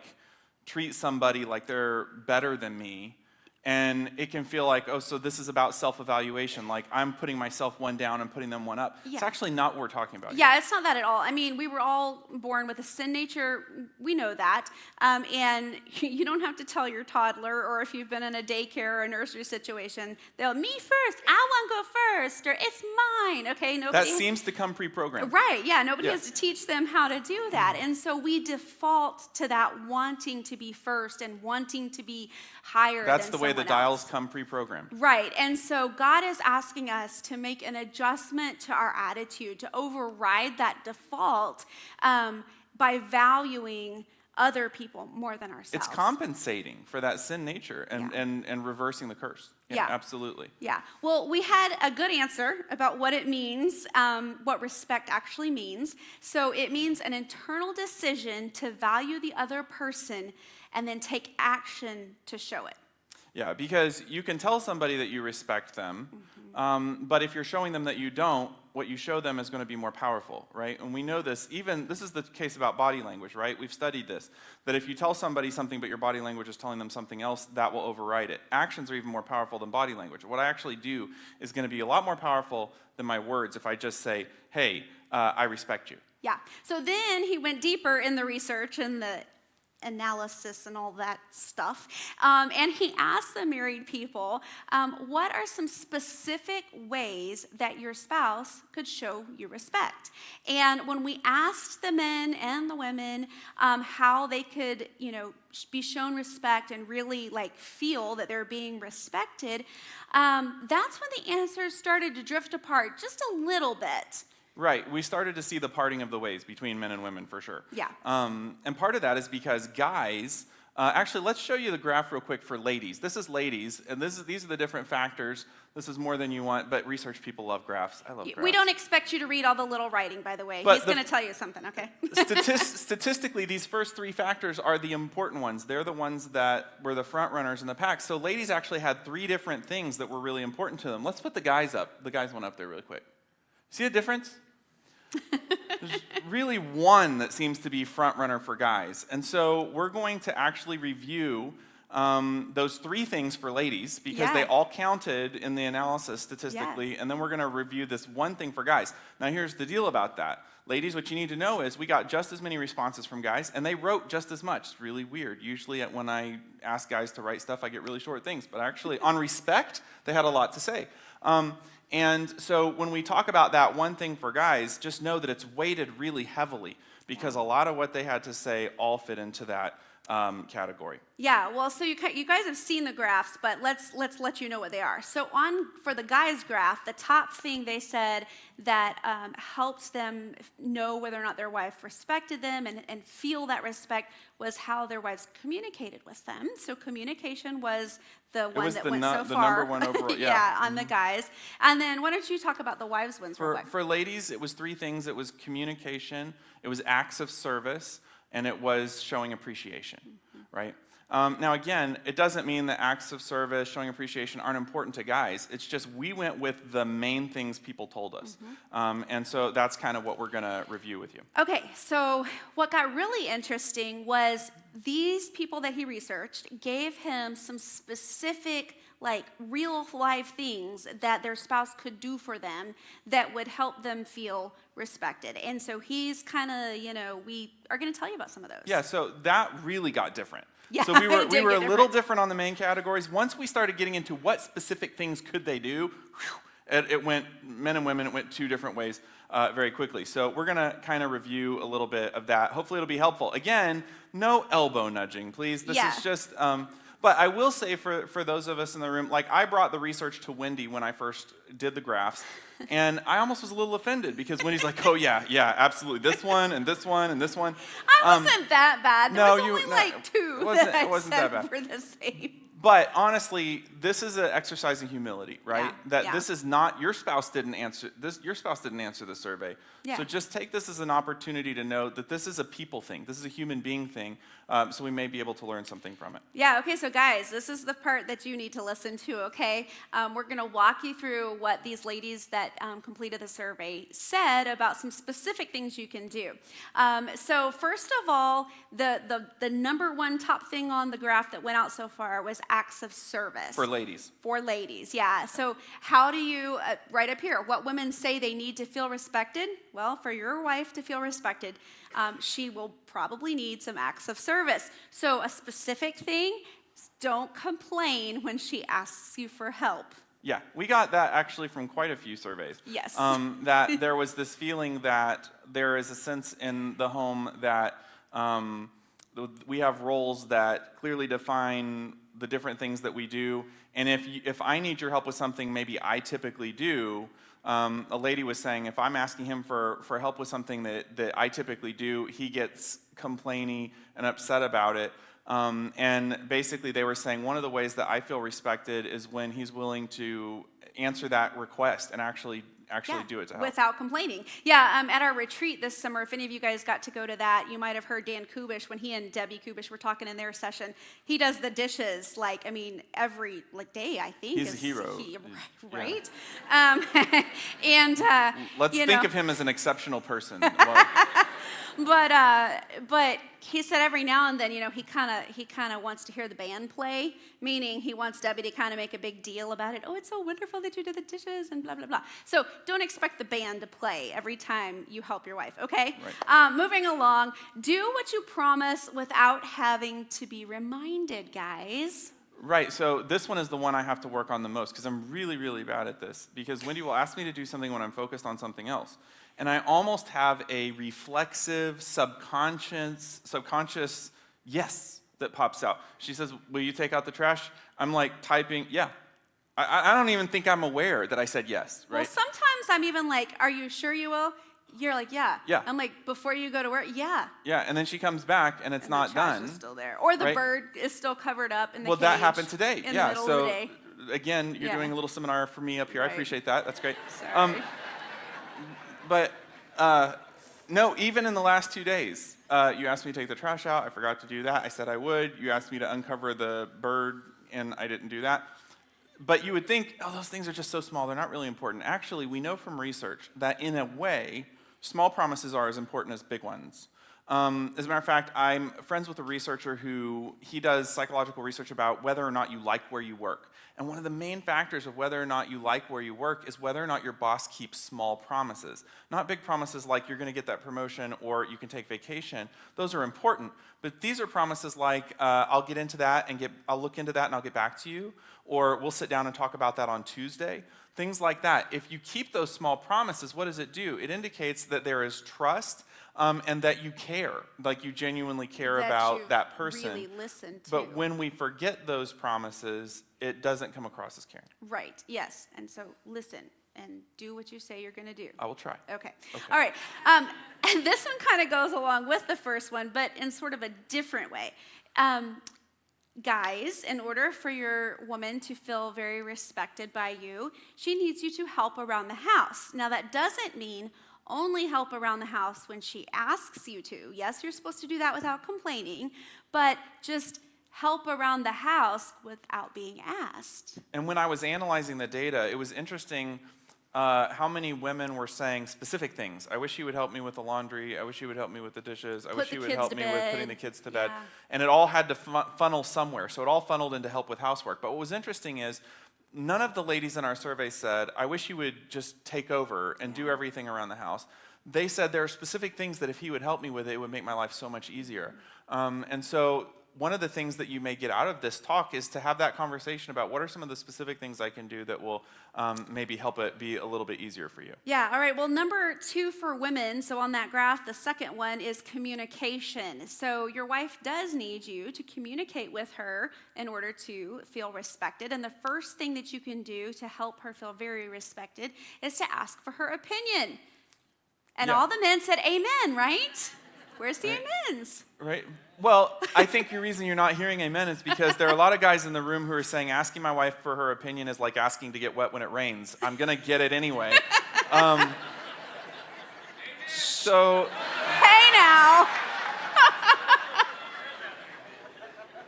treat somebody like they're better than me. And it can feel like, oh, so this is about self-evaluation. Like, I'm putting myself one down and putting them one up. Yeah. It's actually not what we're talking about Yeah, here. it's not that at all. I mean, we were all born with a sin nature. We know that. And you don't have to tell your toddler, or if you've been in a daycare or a nursery situation, they'll, me first, I want to go first, or it's mine, okay? That seems to come pre-programmed. Right, yeah, nobody Yes. has to teach them how to do that. And so we default to that wanting to be first and wanting to be higher That's than the way the someone dials else. come pre-programmed. Right, and so God is asking us to make an adjustment to our attitude, to override that default by valuing other people more than ourselves. It's compensating for that sin nature and reversing the curse. Yeah. Absolutely. Yeah. Well, we had a good answer about what it means, what respect actually means. So it means an internal decision to value the other person and then take action to show it. Yeah, because you can tell somebody that you respect them, but if you're showing them that you don't, what you show them is going to be more powerful, right? And we know this, this is the case about body language, right? We've studied this, that if you tell somebody something but your body language is telling them something else, that will override it. Actions are even more powerful than body language. What I actually do is going to be a lot more powerful than my words if I just say, hey, I respect you. Yeah. So then he went deeper in the research and the analysis and all that stuff. And he asked the married people, what are some specific ways that your spouse could show you respect? And when we asked the men and the women how they could, be shown respect and really feel that they're being respected, that's when the answers started to drift apart just a little bit. Right. We started to see the parting of the ways between men and women for sure. Yeah. And part of that is because guys, actually, let's show you the graph real quick for ladies. This is ladies, and these are the different factors. This is more than you want, but research people love graphs. I love graphs. We don't expect you to read all the little writing, by the way. But He's going to tell you something, okay? Statistically, these first three factors are the important ones. They're the ones that were the front runners in the pack. So ladies actually had three different things that were really important to them. Let's put the guys up. The guys went up there really quick. See the difference? There's really one that seems to be front runner for guys. And so we're going to actually review those three things for ladies because they all counted in the analysis statistically. And then we're going to review this one thing for guys. Now here's the deal about that. Ladies, what you need to know is we got just as many responses from guys, and they wrote just as much. It's really weird. Usually when I ask guys to write stuff, I get really short things. But actually, on respect, they had a lot to say. And so when we talk about that one thing for guys, just know that it's weighted really heavily because a lot of what they had to say all fit into that category. Yeah, well, so you guys have seen the graphs, but let's let you know what they are. So for the guys' graph, the top thing they said that helped them know whether or not their wife respected them and feel that respect was how their wives communicated with them. So communication was the one that went so far. The number one overall, yeah. On the guys. And then why don't you talk about the wives' ones real quick? For ladies, it was three things. It was communication, it was acts of service, and it was showing appreciation, right? Now, again, it doesn't mean that acts of service, showing appreciation aren't important to guys. It's just we went with the main things people told us. And so that's kind of what we're going to review with you. Okay, so what got really interesting was these people that he researched gave him some specific, like real life things that their spouse could do for them that would help them feel respected. And so he's kind of, we are going to tell you about some of those. Yeah, so that really got different. Yeah, so we were it did a get little different. different on the main categories. Once we started getting into what specific things could they do, it went, men and women, it went 2 different ways very quickly. So we're going to kind of review a little bit of that. Hopefully it'll be helpful. Again, no elbow nudging, please. This is just, but I will say for those of us in the room, like I brought the research to Wendy when I first did the graphs, and I almost was a little offended because Wendy's like, oh yeah, absolutely, this one and this one and this one. I wasn't that bad. There was only like 2 it wasn't, that I it wasn't said that bad. were the same. But honestly, this is an exercise in humility, right? Yeah. This is not your spouse didn't answer this. Your spouse didn't answer the survey. Yeah. So just take this as an opportunity to know that this is a people thing. This is a human being thing. So we may be able to learn something from it. Yeah, okay, so guys, this is the part that you need to listen to, okay? We're going to walk you through what these ladies that completed the survey said about some specific things you can do. So first of all, the number 1 top thing on the graph that went out so far was acts of service. For ladies. For ladies, yeah. So how do you, right up here, what women say they need to feel respected? Well, for your wife to feel respected, she will probably need some acts of service. So a specific thing, don't complain when she asks you for help. Yeah, we got that actually from quite a few surveys. Yes. That there was this feeling that there is a sense in the home that we have roles that clearly define the different things that we do. And if I need your help with something maybe I typically do, a lady was saying, if I'm asking him for help with something that I typically do, he gets complainy and upset about it. And basically they were saying one of the ways that I feel respected is when he's willing to answer that request and actually do it to help. Without complaining. Yeah, at our retreat this summer, if any of you guys got to go to that, you might have heard Dan Kubish when he and Debbie Kubish were talking in their session. He does the dishes, every day, I think. He's a hero. Right? Yeah. Let's think of him as an exceptional person. But he said every now and then, he kind of wants to hear the band play, meaning he wants Debbie to kind of make a big deal about it. Oh, it's so wonderful that you did the dishes and blah, blah, blah. So don't expect the band to play every time you help your wife, okay? Right. Moving along, do what you promise without having to be reminded, guys. Right, so this one is the one I have to work on the most because I'm really, really bad at this because Wendy will ask me to do something when I'm focused on something else. And I almost have a reflexive, subconscious yes that pops out. She says, will you take out the trash? I'm like typing, yeah. I don't even think I'm aware that I said yes, right? Well, sometimes I'm even like, are you sure you will? You're like, yeah. Yeah. I'm like, before you go to work, yeah. Yeah, and then she comes back and it's not the trash done. is still there. Or the right? bird is still covered up in the well, cage. That happened today. In Yeah, the middle so of the day. again, you're doing a little seminar for me up here. Right. I appreciate that. That's great. Sorry. But no, even in the last 2 days, you asked me to take the trash out. I forgot to do that. I said I would. You asked me to uncover the bird, and I didn't do that. But you would think, oh, those things are just so small. They're not really important. Actually, we know from research that in a way, small promises are as important as big ones. As a matter of fact, I'm friends with a researcher he does psychological research about whether or not you like where you work. And one of the main factors of whether or not you like where you work is whether or not your boss keeps small promises. Not big promises like you're going to get that promotion or you can take vacation. Those are important. But these are promises like, I'll get into that and I'll look into that and I'll get back to you. Or we'll sit down and talk about that on Tuesday. Things like that. If you keep those small promises, what does it do? It indicates that there is trust and that you care, like you genuinely care about that person. Really listen to. But when we forget those promises, it doesn't come across as caring. Right, yes. And so listen and do what you say you're going to do. I will try. Okay. All right. And this one kind of goes along with the first one, but in sort of a different way. Guys, in order for your woman to feel very respected by you, she needs you to help around the house. Now, that doesn't mean only help around the house when she asks you to. Yes, you're supposed to do that without complaining, but just help around the house without being asked. And when I was analyzing the data, it was interesting how many women were saying specific things. I wish you would help me with the laundry. I wish you would help me with the dishes. I wish you would help me with putting the kids to bed. And it all had to funnel somewhere. So it all funneled into help with housework. But what was interesting is none of the ladies in our survey said, I wish you would just take over and do everything around the house. They said there are specific things that if he would help me with, it would make my life so much easier. And so one of the things that you may get out of this talk is to have that conversation about what are some of the specific things I can do that will maybe help it be a little bit easier for you. Yeah, all right. Well, number 2 for women, so on that graph, the second one is communication. So your wife does need you to communicate with her in order to feel respected. And the first thing that you can do to help her feel very respected is to ask for her opinion. And all the men said amen, right? Where's the amens? Right. Well, I think the reason you're not hearing amen is because there are a lot of guys in the room who are saying asking my wife for her opinion is like asking to get wet when it rains. I'm going to get it anyway. So. Hey now.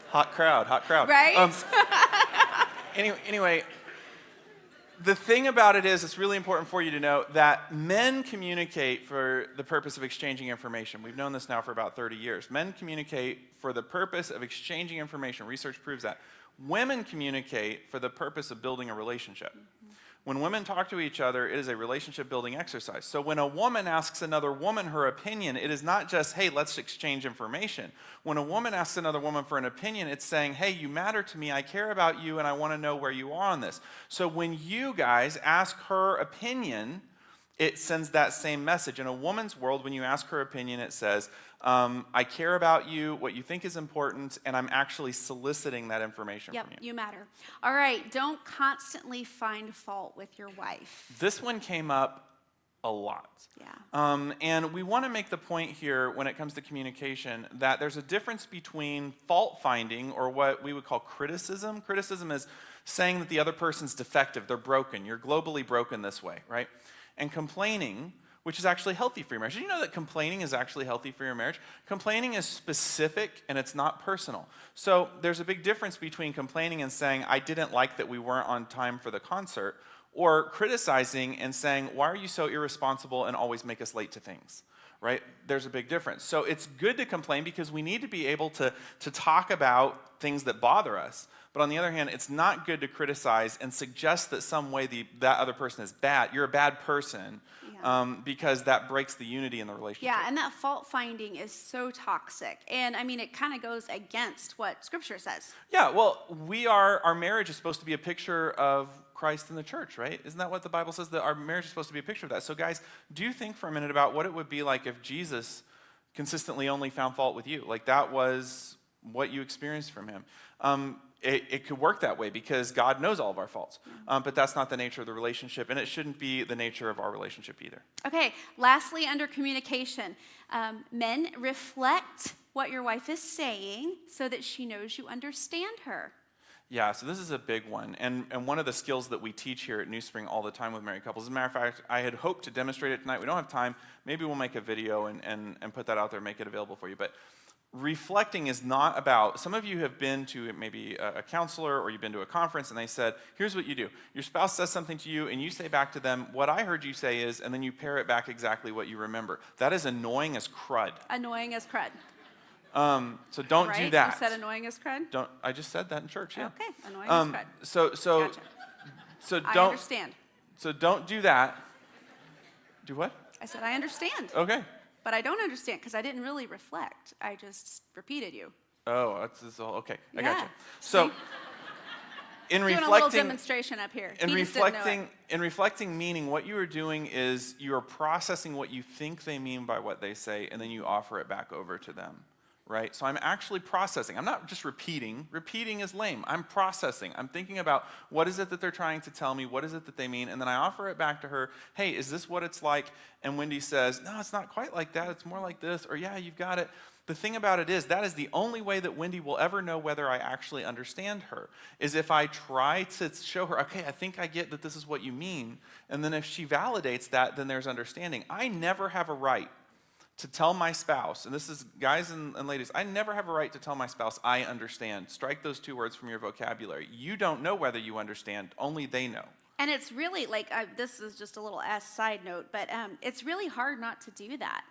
Hot crowd. Right? Anyway, the thing about it is, it's really important for you to know that men communicate for the purpose of exchanging information. We've known this now for about 30 years. Men communicate for the purpose of exchanging information. Research proves that. Women communicate for the purpose of building a relationship. When women talk to each other, it is a relationship building exercise. So when a woman asks another woman her opinion, it is not just, hey, let's exchange information. When a woman asks another woman for an opinion, it's saying, hey, you matter to me, I care about you, and I want to know where you are on this. So when you guys ask her opinion, it sends that same message. In a woman's world, when you ask her opinion, it says, I care about you, what you think is important, and I'm actually soliciting that information from you. You matter. All right, don't constantly find fault with your wife. This one came up a lot. Yeah. And we want to make the point here when it comes to communication that there's a difference between fault finding or what we would call criticism. Criticism is saying that the other person's defective, they're broken, you're globally broken this way, right? And complaining, which is actually healthy for your marriage. Did you know that complaining is actually healthy for your marriage? Complaining is specific and it's not personal. So there's a big difference between complaining and saying, I didn't like that we weren't on time for the concert, or criticizing and saying, why are you so irresponsible and always make us late to things? Right? There's a big difference. So it's good to complain because we need to be able to talk about things that bother us. But on the other hand, it's not good to criticize and suggest that some way that other person is bad. You're a bad person because that breaks the unity in the relationship. Yeah, and that fault finding is so toxic. And I mean, it kind of goes against what Scripture says. Yeah, well, our marriage is supposed to be a picture of Christ in the church, right? Isn't that what the Bible says? That our marriage is supposed to be a picture of that. So guys, do think for a minute about what it would be like if Jesus consistently only found fault with you. Like that was what you experienced from him. It could work that way because God knows all of our faults. But that's not the nature of the relationship, and it shouldn't be the nature of our relationship either. Okay, lastly, under communication, men, reflect what your wife is saying so that she knows you understand her. Yeah, so this is a big one, and one of the skills that we teach here at New Spring all the time with married couples. As a matter of fact, I had hoped to demonstrate it tonight. We don't have time. Maybe we'll make a video and put that out there, make it available for you. But reflecting is not about, some of you have been to maybe a counselor or you've been to a conference and they said, here's what you do. Your spouse says something to you and you say back to them, what I heard you say is, and then you pair it back exactly what you remember. That is annoying as crud. Annoying as crud. So don't do that. You said annoying as crud? I just said that in church, yeah. Okay, annoying as crud. So gotcha. don't. I understand. So don't do that. Do what? I said I understand. Okay. But I don't understand because I didn't really reflect. I just repeated you. Oh, that's all. Okay, I Yeah. gotcha. So in Doing reflecting, a little demonstration up here. In He just didn't know it. reflecting meaning, what you are doing is you are processing what you think they mean by what they say, and then you offer it back over to them. Right? So I'm actually processing. I'm not just repeating. Repeating is lame. I'm processing. I'm thinking about what is it that they're trying to tell me? What is it that they mean? And then I offer it back to her. Hey, is this what it's like? And Wendy says, no, it's not quite like that. It's more like this. Or yeah, you've got it. The thing about it is that is the only way that Wendy will ever know whether I actually understand her, is if I try to show her, okay, I think I get that this is what you mean. And then if she validates that, then there's understanding. I never have a right to tell my spouse, and this is guys and ladies, I never have a right to tell my spouse, I understand. Strike those two words from your vocabulary. You don't know whether you understand, only they know. And it's really like, this is just a little side note, but it's really hard not to do that.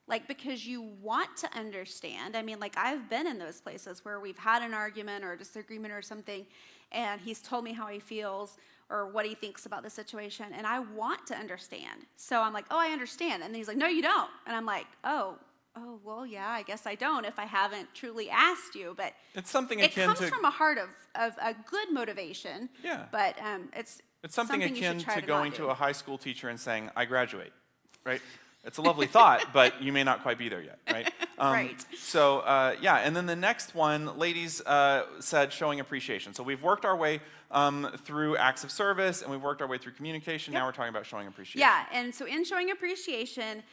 Like, because you want to understand. I mean, like, I've been in those places where we've had an argument or a disagreement or something, and he's told me how he feels or what he thinks about the situation, and I want to understand. So I'm like, oh, I understand. And then he's like, no, you don't. And I'm like, oh, well, yeah, I guess I don't if I haven't truly asked you. But it's something it akin comes to, from a heart of a good motivation. Yeah. But it's something you should akin try to not going do. to a high school teacher and saying, I graduate, right? It's a lovely thought, but you may not quite be there yet, right? Right. So, yeah, and then the next one, ladies said showing appreciation. So we've worked our way through acts of service, and we've worked our way through communication. Now we're talking about showing appreciation. Yeah, and so in showing appreciation,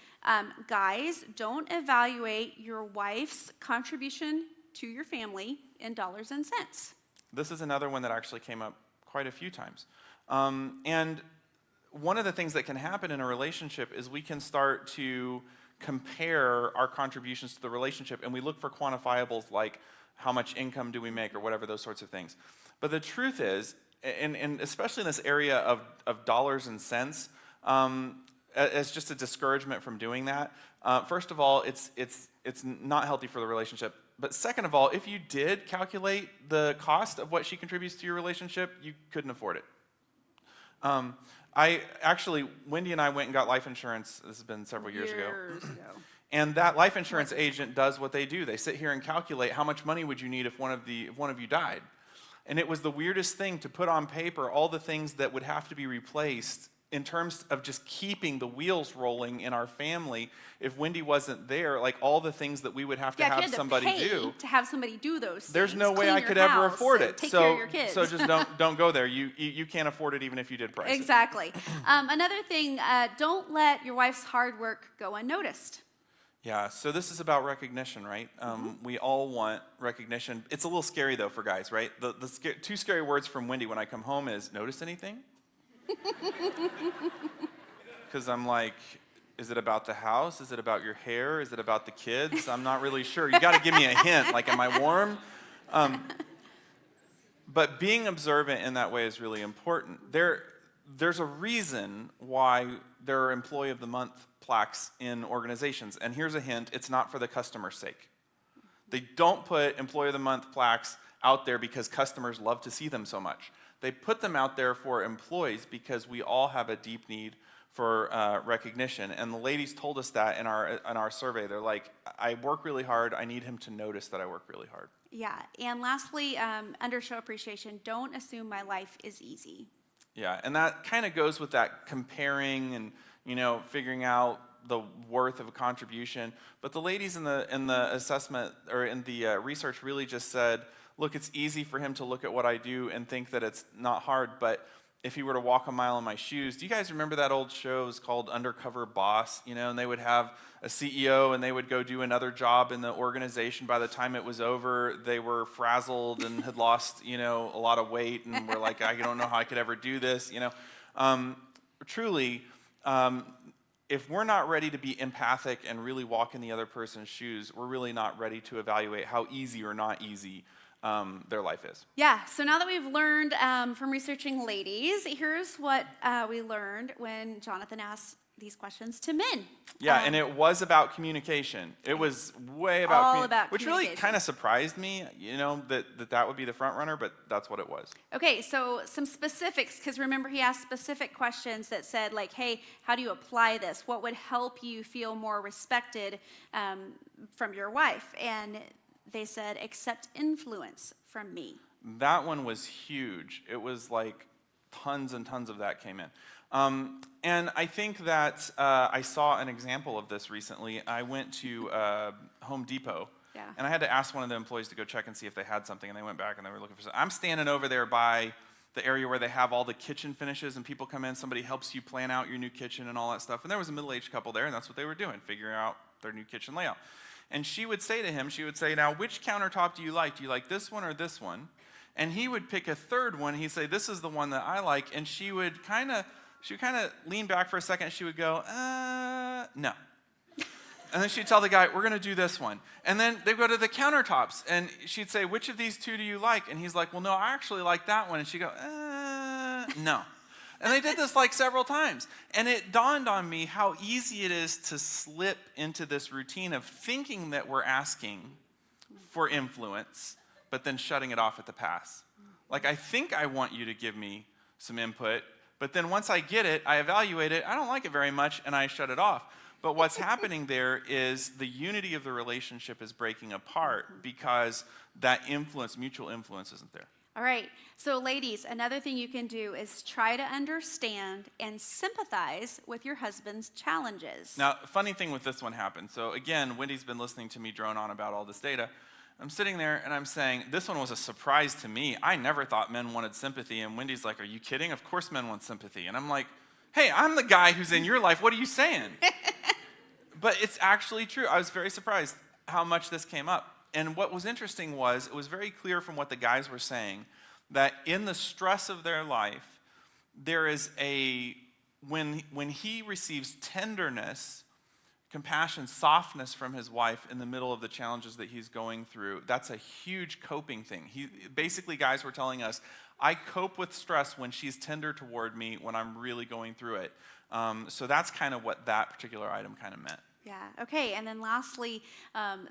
guys, don't evaluate your wife's contribution to your family in dollars and cents. This is another one that actually came up quite a few times. And one of the things that can happen in a relationship is we can start to compare our contributions to the relationship, and we look for quantifiables like how much income do we make or whatever, those sorts of things. But the truth is, and especially in this area of dollars and cents, as just a discouragement from doing that, first of all, it's not healthy for the relationship. But second of all, if you did calculate the cost of what she contributes to your relationship, you couldn't afford it. Wendy and I went and got life insurance, this has been several years ago. And that life insurance agent does what they do. They sit here and calculate how much money would you need if one of you died. And it was the weirdest thing to put on paper all the things that would have to be replaced in terms of just keeping the wheels rolling in our family. If Wendy wasn't there, like all the things that we would have to have somebody do. To have somebody do those things. There's no way I could ever afford it. Take care of your kids. So just don't go there. You can't afford it even if you did price it. Exactly. Another thing, don't let your wife's hard work go unnoticed. Yeah, so this is about recognition, right? We all want recognition. It's a little scary though for guys, right? The two scary words from Wendy when I come home is, notice anything? Because I'm like, is it about the house? Is it about your hair? Is it about the kids? I'm not really sure. You got to give me a hint. Like, am I warm? But being observant in that way is really important. There's a reason why there are Employee of the Month plaques in organizations. And here's a hint, it's not for the customer's sake. They don't put Employee of the Month plaques out there because customers love to see them so much. They put them out there for employees because we all have a deep need for recognition. And the ladies told us that in our survey. They're like, I work really hard. I need him to notice that I work really hard. Yeah, and lastly, under show appreciation, don't assume my life is easy. Yeah, and that kind of goes with that comparing and, figuring out the worth of a contribution. But the ladies in the assessment or in the research really just said, look, it's easy for him to look at what I do and think that it's not hard, but if he were to walk a mile in my shoes, do you guys remember that old show? It was called Undercover Boss, and they would have a CEO and they would go do another job in the organization. By the time it was over, they were frazzled and had lost, a lot of weight and were like, I don't know how I could ever do this, Truly, if we're not ready to be empathic and really walk in the other person's shoes, we're really not ready to evaluate how easy or not easy their life is. Yeah, so now that we've learned from researching ladies, here's what we learned when Jonathan asked these questions to men. Yeah, and it was about communication. It was way about all about which really kind of surprised me, that would be the front runner, but that's what it was. Okay, so some specifics, because remember he asked specific questions that said like, hey, how do you apply this? What would help you feel more respected from your wife? And they said, accept influence from me. That one was huge. It was like tons and tons of that came in. And I think that I saw an example of this recently. I went to Home Depot, and I had to ask one of the employees to go check and see if they had something, and they went back and they were looking for something. I'm standing over there by the area where they have all the kitchen finishes, and people come in, somebody helps you plan out your new kitchen and all that stuff. And there was a middle-aged couple there, and that's what they were doing, figuring out their new kitchen layout. And she would say to him, now, which countertop do you like? Do you like this one or this one? And he would pick a third one. He'd say, this is the one that I like. And she would kind of lean back for a second. She would go, no. And then she'd tell the guy, we're going to do this one. And then they'd go to the countertops, and she'd say, which of these two do you like? And he's like, well, no, I actually like that one. And she'd go, no. And they did this like several times. And it dawned on me how easy it is to slip into this routine of thinking that we're asking for influence, but then shutting it off at the pass. Like, I think I want you to give me some input, but then once I get it, I evaluate it, I don't like it very much, and I shut it off. But what's happening there is the unity of the relationship is breaking apart because that influence, mutual influence, isn't there. All right, so ladies, another thing you can do is try to understand and sympathize with your husband's challenges. Now, funny thing with this one happened. So again, Wendy's been listening to me drone on about all this data. I'm sitting there and I'm saying, this one was a surprise to me. I never thought men wanted sympathy. And Wendy's like, are you kidding? Of course men want sympathy. And I'm like, hey, I'm the guy who's in your life. What are you saying? But it's actually true. I was very surprised how much this came up. And what was interesting was, it was very clear from what the guys were saying, that in the stress of their life, there is when he receives tenderness, compassion, softness from his wife in the middle of the challenges that he's going through, that's a huge coping thing. Basically, guys were telling us, I cope with stress when she's tender toward me when I'm really going through it. So that's kind of what that particular item kind of meant. Yeah, okay, and then lastly,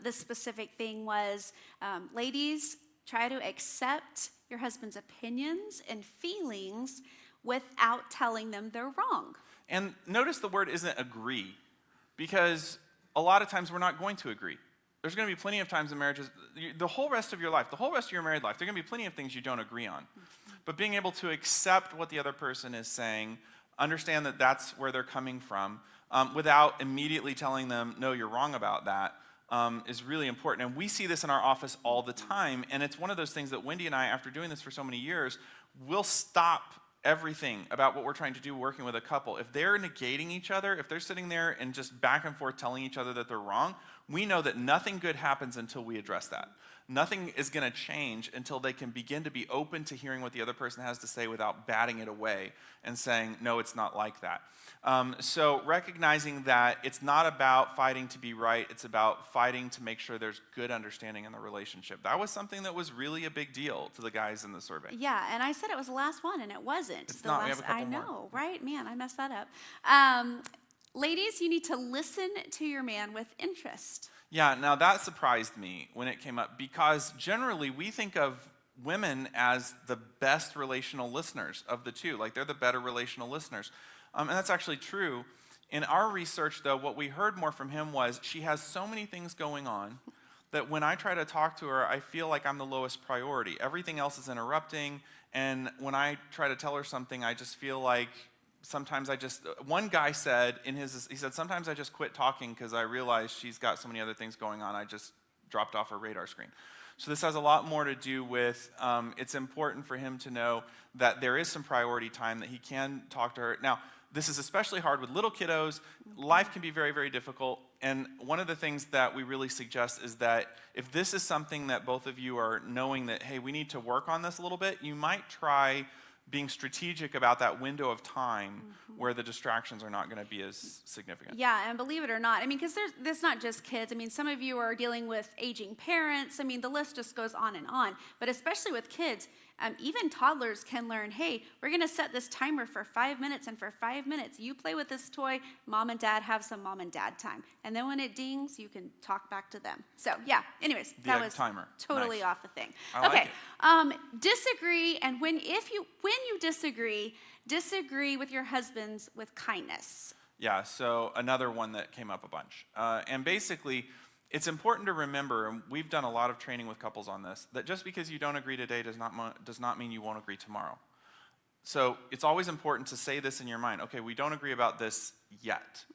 the specific thing was, ladies, try to accept your husband's opinions and feelings without telling them they're wrong. And notice the word isn't agree, because a lot of times we're not going to agree. There's going to be plenty of times in marriages, the whole rest of your life, the whole rest of your married life, there are going to be plenty of things you don't agree on. But being able to accept what the other person is saying, understand that that's where they're coming from, without immediately telling them, no, you're wrong about that, is really important. And we see this in our office all the time, and it's one of those things that Wendy and I, after doing this for so many years, will stop everything about what we're trying to do working with a couple. If they're negating each other, if they're sitting there and just back and forth telling each other that they're wrong, we know that nothing good happens until we address that. Nothing is going to change until they can begin to be open to hearing what the other person has to say without batting it away and saying, no, it's not like that. So recognizing that it's not about fighting to be right, it's about fighting to make sure there's good understanding in the relationship. That was something that was really a big deal to the guys in the survey. Yeah, and I said it was the last one, and it wasn't. It's not. We have a couple I know, more. right? Man, I messed that up. Ladies, you need to listen to your man with interest. Yeah, now that surprised me when it came up, because generally we think of women as the best relational listeners of the two. Like, they're the better relational listeners. And that's actually true. In our research, though, what we heard more from him was, she has so many things going on that when I try to talk to her, I feel like I'm the lowest priority. Everything else is interrupting, and when I try to tell her something, I just feel like sometimes one guy said he said, sometimes I just quit talking because I realize she's got so many other things going on, I just dropped off her radar screen. So this has a lot more to do with, it's important for him to know that there is some priority time, that he can talk to her. Now, this is especially hard with little kiddos. Life can be very, very difficult. And one of the things that we really suggest is that if this is something that both of you are knowing that, hey, we need to work on this a little bit, you might try being strategic about that window of time where the distractions are not going to be as significant. Yeah, and believe it or not, I mean, because there's not just kids. I mean, some of you are dealing with aging parents. I mean, the list just goes on and on. But especially with kids, even toddlers can learn, hey, we're going to set this timer for 5 minutes, and for 5 minutes, you play with this toy, mom and dad have some mom and dad time. And then when it dings, you can talk back to them. So, yeah, anyways, that was timer. Totally Nice. off the thing. I Okay, like disagree, and when you disagree with your husbands with kindness. Yeah, so another one that came up a bunch. And basically, it's important to remember, and we've done a lot of training with couples on this, that just because you don't agree today does not mean you won't agree tomorrow. So it's always important to say this in your mind. Okay, we don't agree about this yet,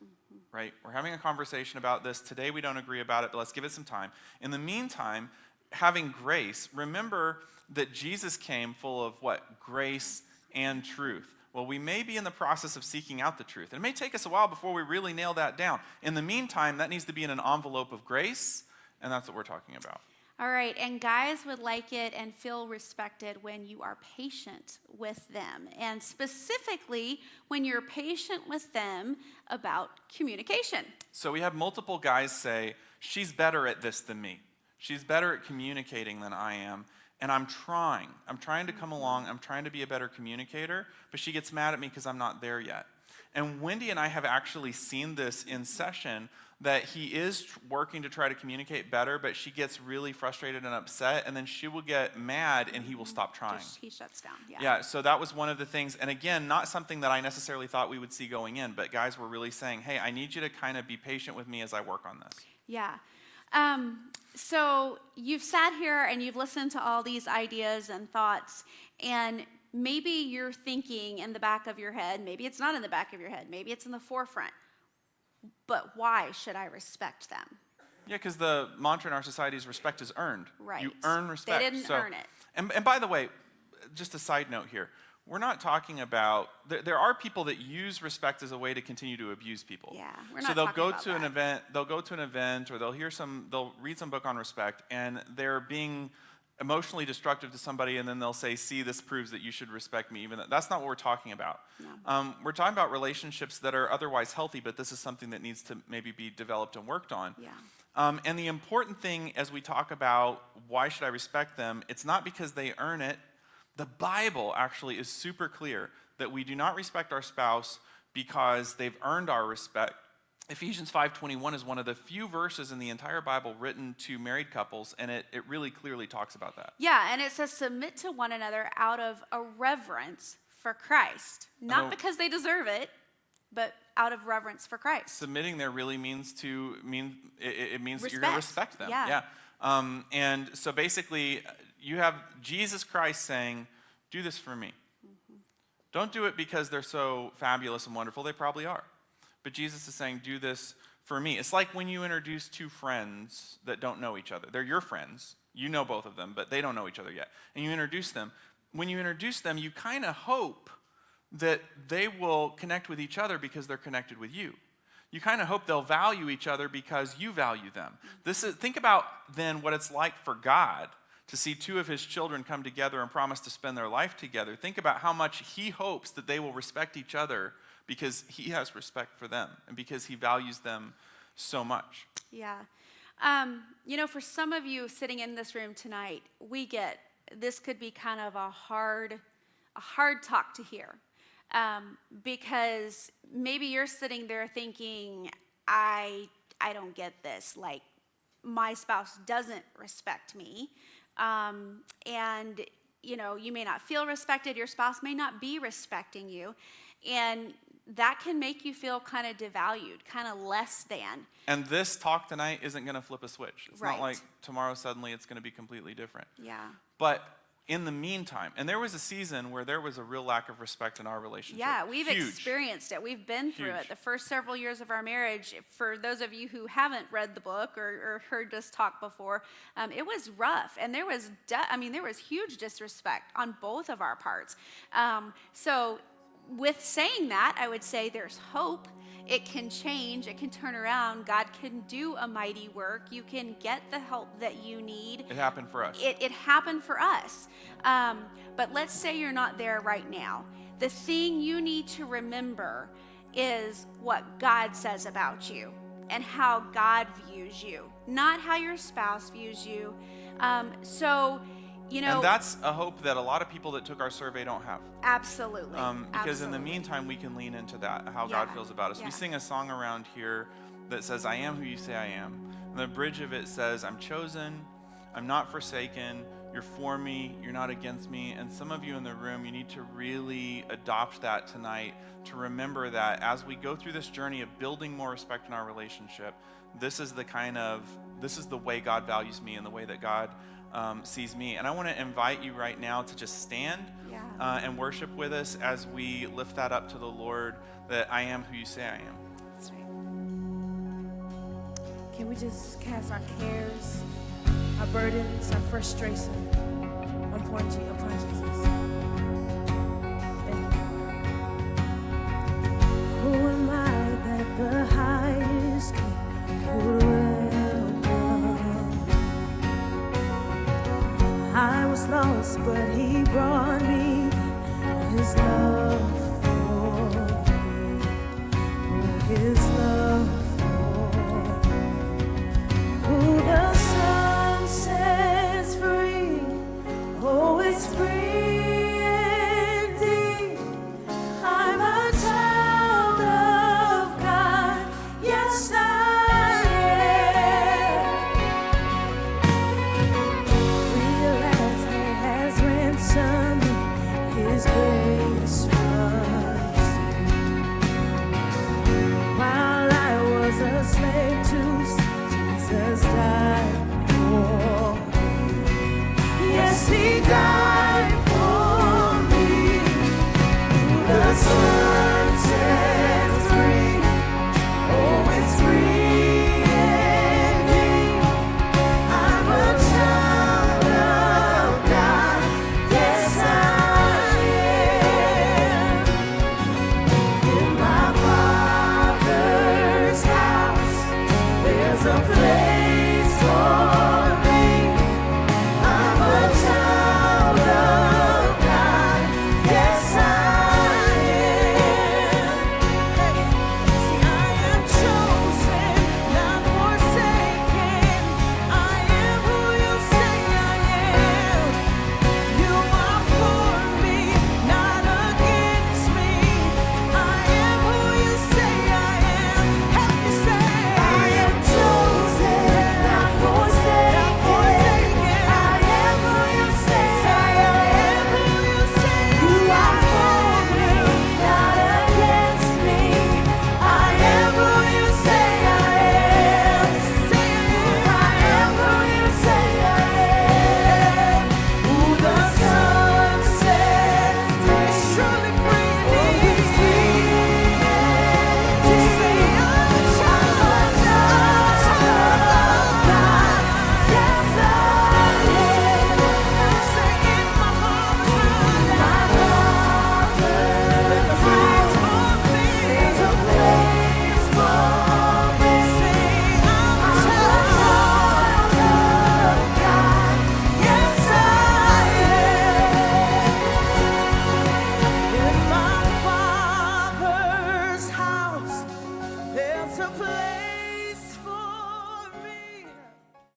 right? We're having a conversation about this. Today we don't agree about it, but let's give it some time. In the meantime, having grace, remember that Jesus came full of what? Grace and truth. Well, we may be in the process of seeking out the truth. It may take us a while before we really nail that down. In the meantime, that needs to be in an envelope of grace, and that's what we're talking about. All right, and guys would like it and feel respected when you are patient with them, and specifically when you're patient with them about communication. So we have multiple guys say, she's better at this than me. She's better at communicating than I am, and I'm trying. I'm trying to come along. I'm trying to be a better communicator, but she gets mad at me because I'm not there yet. And Wendy and I have actually seen this in session, that he is working to try to communicate better, but she gets really frustrated and upset, and then she will get mad and he will stop trying. He shuts down, yeah. Yeah, so that was one of the things, and again, not something that I necessarily thought we would see going in, but guys were really saying, hey, I need you to kind of be patient with me as I work on this. Yeah. So you've sat here and you've listened to all these ideas and thoughts, and maybe you're thinking in the back of your head, maybe it's not in the back of your head, maybe it's in the forefront, but why should I respect them? Yeah, because the mantra in our society is respect is earned. Right. You earn respect. They didn't earn it. And by the way, just a side note here, we're not talking about, there are people that use respect as a way to continue to abuse people. Yeah, we're So not they'll talking go about to an that. event, or they'll read some book on respect, and they're being emotionally destructive to somebody, and then they'll say, see, this proves that you should respect me. Even that's not what we're talking about. No. We're talking about relationships that are otherwise healthy, but this is something that needs to maybe be developed and worked on. Yeah. And the important thing as we talk about why should I respect them, it's not because they earn it. The Bible actually is super clear that we do not respect our spouse because they've earned our respect. Ephesians 5:21 is one of the few verses in the entire Bible written to married couples, and it really clearly talks about that. Yeah, and it says submit to one another out of a reverence for Christ. Not because they deserve it, but out of reverence for Christ. Submitting there really means that you're going to respect them. Yeah. And so basically, you have Jesus Christ saying, do this for me. Don't do it because they're so fabulous and wonderful. They probably are. But Jesus is saying, do this for me. It's like when you introduce two friends that don't know each other. They're your friends. You know both of them, but they don't know each other yet. And you introduce them. When you introduce them, you kind of hope that they will connect with each other because they're connected with you. You kind of hope they'll value each other because you value them. Think about then what it's like for God to see two of his children come together and promise to spend their life together. Think about how much he hopes that they will respect each other because he has respect for them and because he values them so much. Yeah. For some of you sitting in this room tonight, this could be kind of a hard talk to hear. Because maybe you're sitting there thinking, I don't get this. Like, my spouse doesn't respect me. And, you may not feel respected. Your spouse may not be respecting you. And that can make you feel kind of devalued, kind of less than. And this talk tonight isn't going to flip a switch. It's Right. not like tomorrow suddenly it's going to be completely different. Yeah. But in the meantime, and there was a season where there was a real lack of respect in our relationship. Yeah, we've Huge. experienced it. We've been through Huge. it. The first several years of our marriage, for those of you who haven't read the book or heard us talk before, it was rough. And there was huge disrespect on both of our parts. So with saying that, I would say there's hope. It can change. It can turn around. God can do a mighty work. You can get the help that you need. It happened for us. It happened for us. But let's say you're not there right now. The thing you need to remember is what God says about you and how God views you, not how your spouse views you. And that's a hope that a lot of people that took our survey don't have. Absolutely. Because in the meantime, we can lean into that, how God feels about us. Yeah. We sing a song around here that says, I am who you say I am. And the bridge of it says, I'm chosen, I'm not forsaken, you're for me, you're not against me. And some of you in the room, you need to really adopt that tonight, to remember that as we go through this journey of building more respect in our relationship, this is the way God values me and the way that God sees me. And I want to invite you right now to just stand and worship with us as we lift that up to the Lord, that I am who you say I am. That's right. Can we just cast our cares, our burdens, our frustration upon Jesus? Thank you, Lord. Who am I that the highest King would welcome? His love for me. Oh, His love for me. Who the Son sets free, oh, it's free indeed. I'm a child of God, yes I am. Free as He has ransomed me, His grace runs deep. While I was a slave to sin, Jesus died for me. Yes, He died.